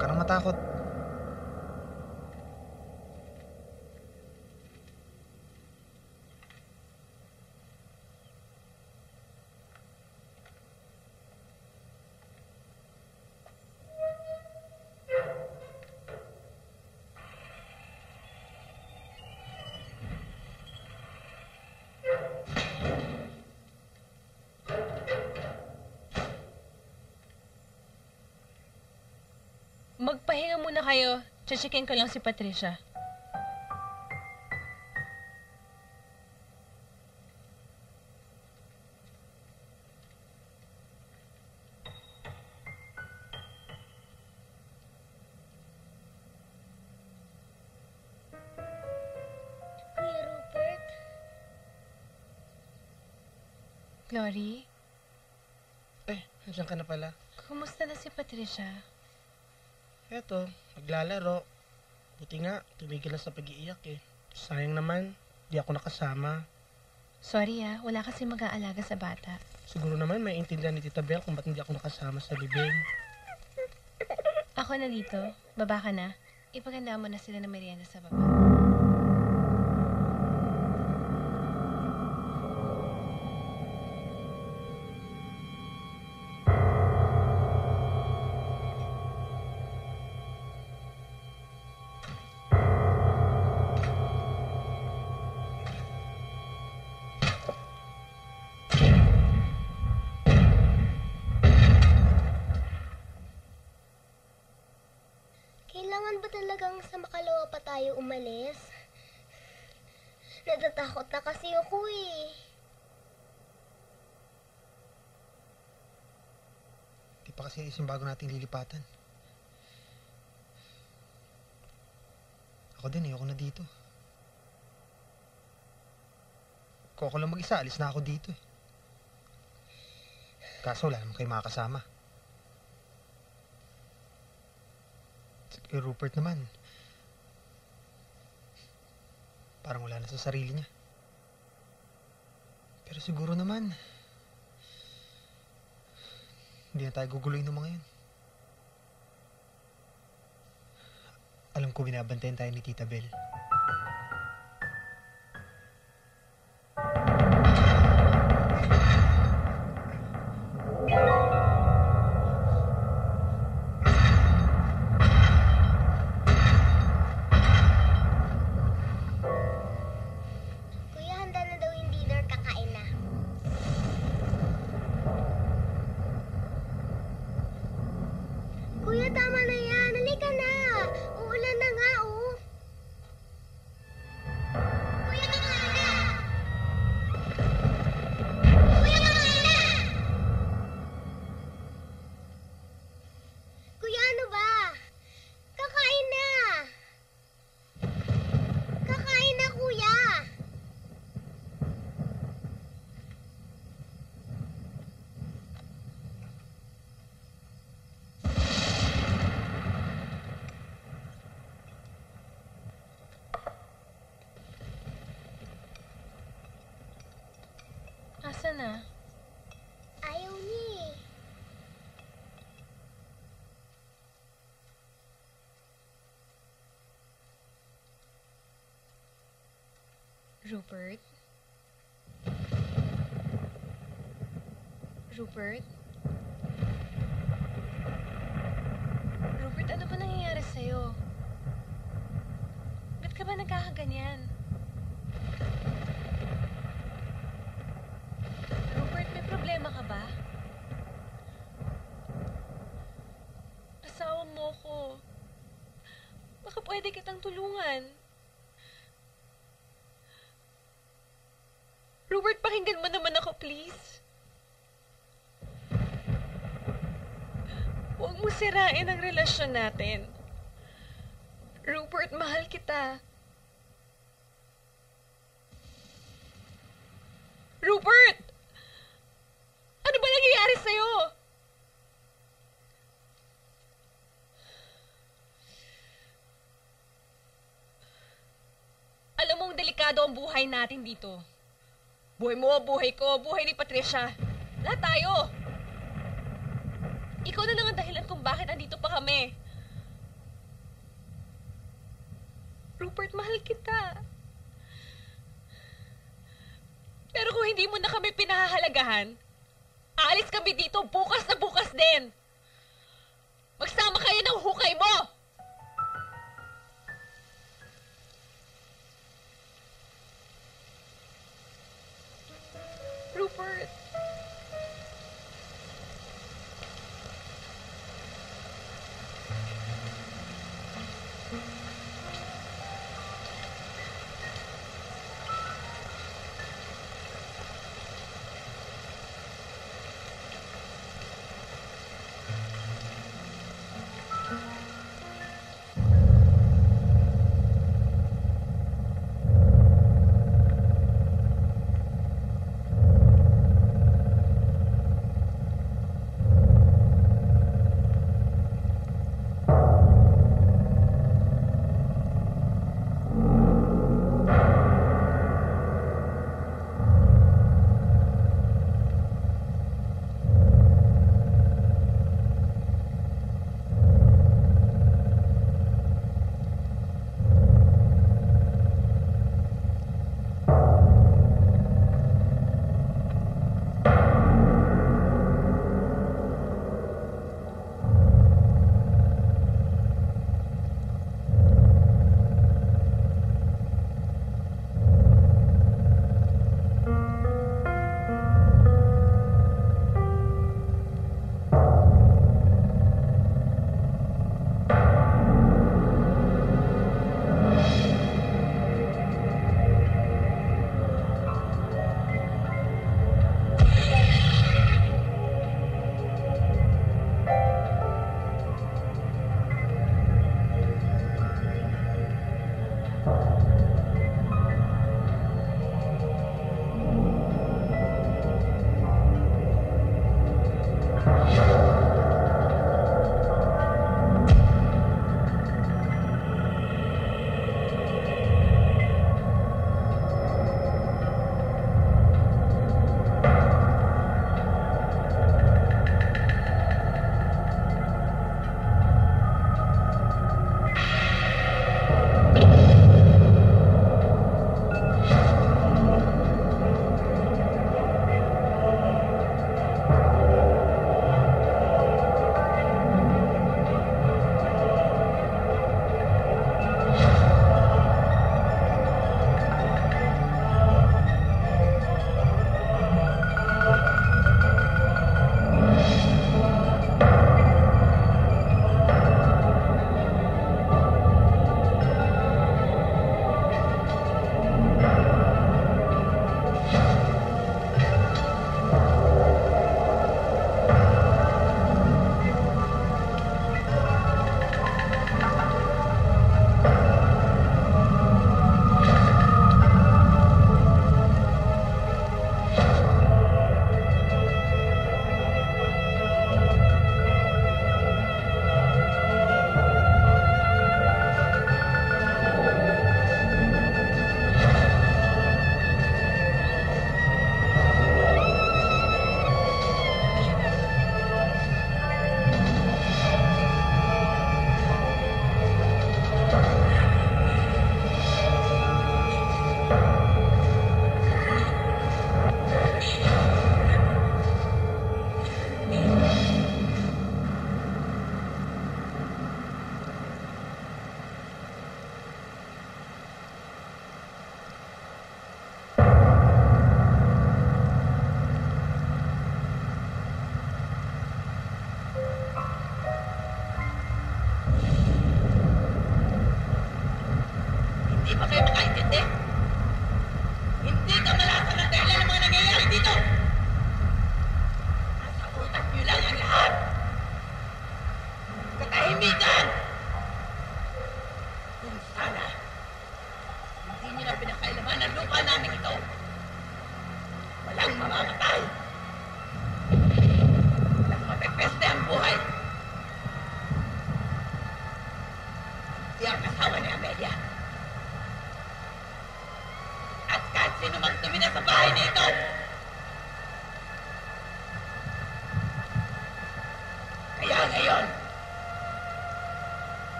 Huwag ka nang matakot. Magpahinga muna kayo. Checkin ko lang si Patricia. Kuya Rupert, Glory, Nandiyan ka na pala. kumusta na si Patricia? Eto, naglalaro. Buti nga, tumigil na sa pag-iiyak eh. Sayang naman, di ako nakasama. Sorry wala kasi mag-aalaga sa bata. Siguro naman may intindihan ni Tita Belle kung ba't hindi ako nakasama sa libing. Ako na dito. Baba ka na. Ipaganda mo na sila ng merienda sa baba. kailangan ba talagang sa makalawa pa tayo umalis? Natatakot na kasi ako eh. Di pa kasi isang bago nating lilipatan. Ako din, ayoko na dito. Kung ako lang mag-isa, alis na ako dito eh. Kaso wala naman kayo makakasama. Si Rupert naman, parang wala na sa sarili niya. Pero siguro naman, hindi na tayo guguluhin ng mga yun. Alam ko binabantayan tayo ni Tita Belle. Kuya, handa na daw yung dinner, kakain na. Kuya, tama na yan. Halika na. Uulan na nga, oh. Kuya, kakain na. Kuya, kakain na. Kuya, ano ba? Kakain na. Kakain na, kuya. Asa na? Ayaw niya eh. Rupert? Rupert? Rupert, ano ba nangyayari sa'yo? Ba't ka ba nagkakaganyan? Rupert, may problema ka ba? Asawa mo ko. Baka pwede kitang tulungan. Rupert, pakinggan mo naman ako, please. Huwag mo sirain ang relasyon natin. Rupert, mahal kita. Rupert! Ano ba nangyayari sa'yo? Alam mong delikado ang buhay natin dito. Buhay mo, buhay ko, buhay ni Patricia. Lahat tayo. Ikaw na lang ang dahilan kung bakit andito pa kami. mahal kita. Pero kung hindi mo na kami pinahahalagahan, aalis kami dito bukas na bukas din. Magsama kayo ng hukay mo! Rupert.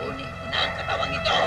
Kukunin ko na ang katawang ito!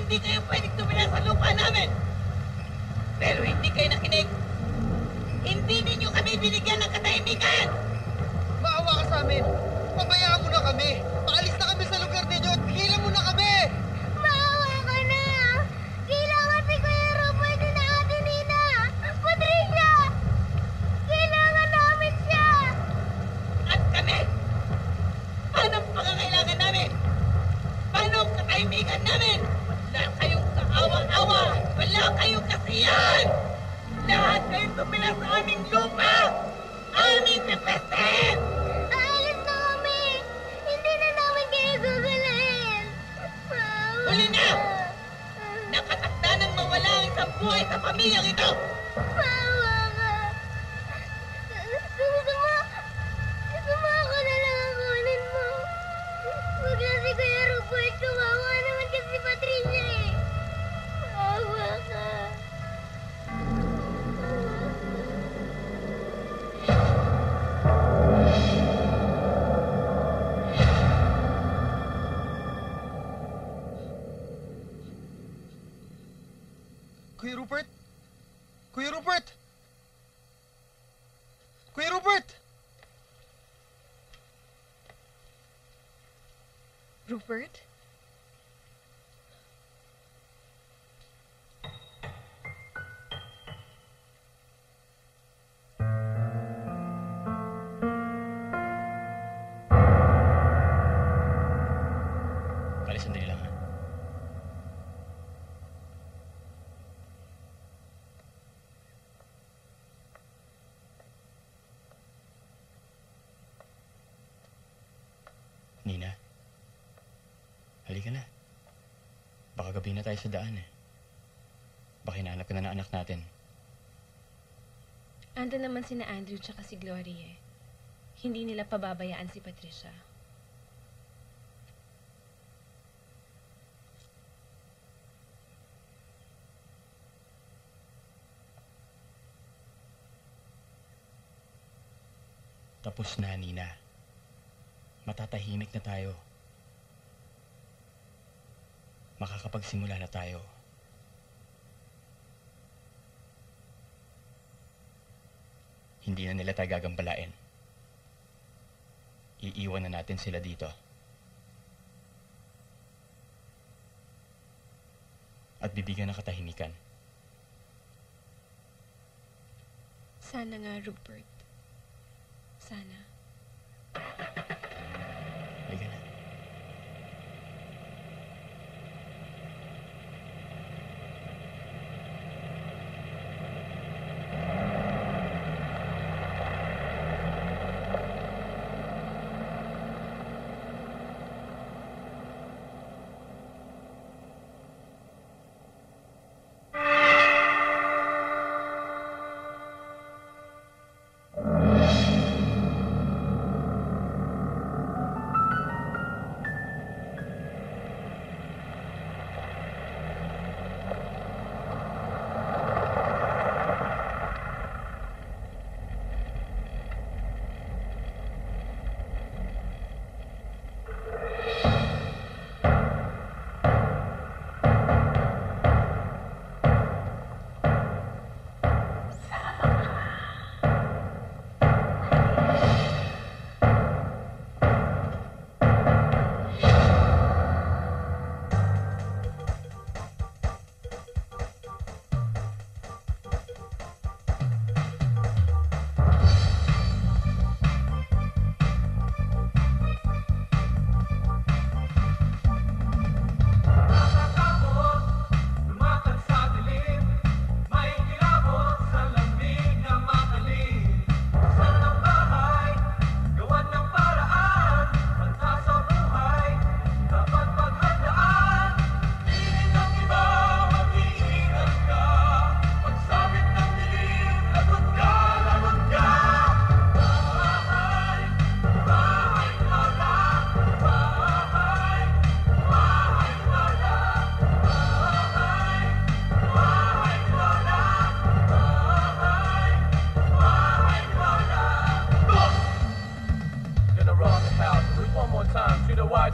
Hindi kayo pwedeng tumira sa lupa namin. Pero hindi kayo nakinig. Hindi ninyo kami binigyan ng katahimikan. Maawa ka sa amin. Pabayaan mo na kami. Paalis na kami sa lugar ninyo at hilang mo na kami. Maawa ka na. Kailangan si Kuya Robert na Ate Nina. Patricia! Kailangan namin siya. At kami? Paano ang pangangailangan namin? Paano ang katahimikan namin? Wala kayong kaawa-awa. Wala kayong kasiyahan. Lahat kayo tumila sa aming lupa. Aming pepestin. Aalis na kami. Hindi na Kuya Rupert! Kuya Rupert! Rupert? Pare, sandali lang ha. Nina, halika na. Baka gabi na tayo sa daan eh. Baka hinahanap ka na ng anak natin. Ando naman sina Andrew tsaka si Glory eh. Hindi nila pababayaan si Patricia. Tapos na, Nina. Matatahimik na tayo. Makakapagsimula na tayo. Hindi na nila tayo gagambalain. Iiwan na natin sila dito. At bibigyan ng katahimikan. Sana nga, Rupert. Sana. Halika na.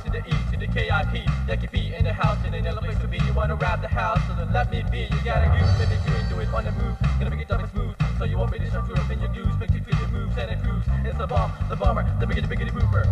to the E to the KIP. Yankee B in the house and ain't no place to be. You wanna rap the house, so then let me be. You gotta use, baby, you do it on the move. Gonna make it tough and smooth, so you won't be disturbed in your news. Make you feel the moves and it proves. It's the bomb, the bomber, the biggity biggity booper.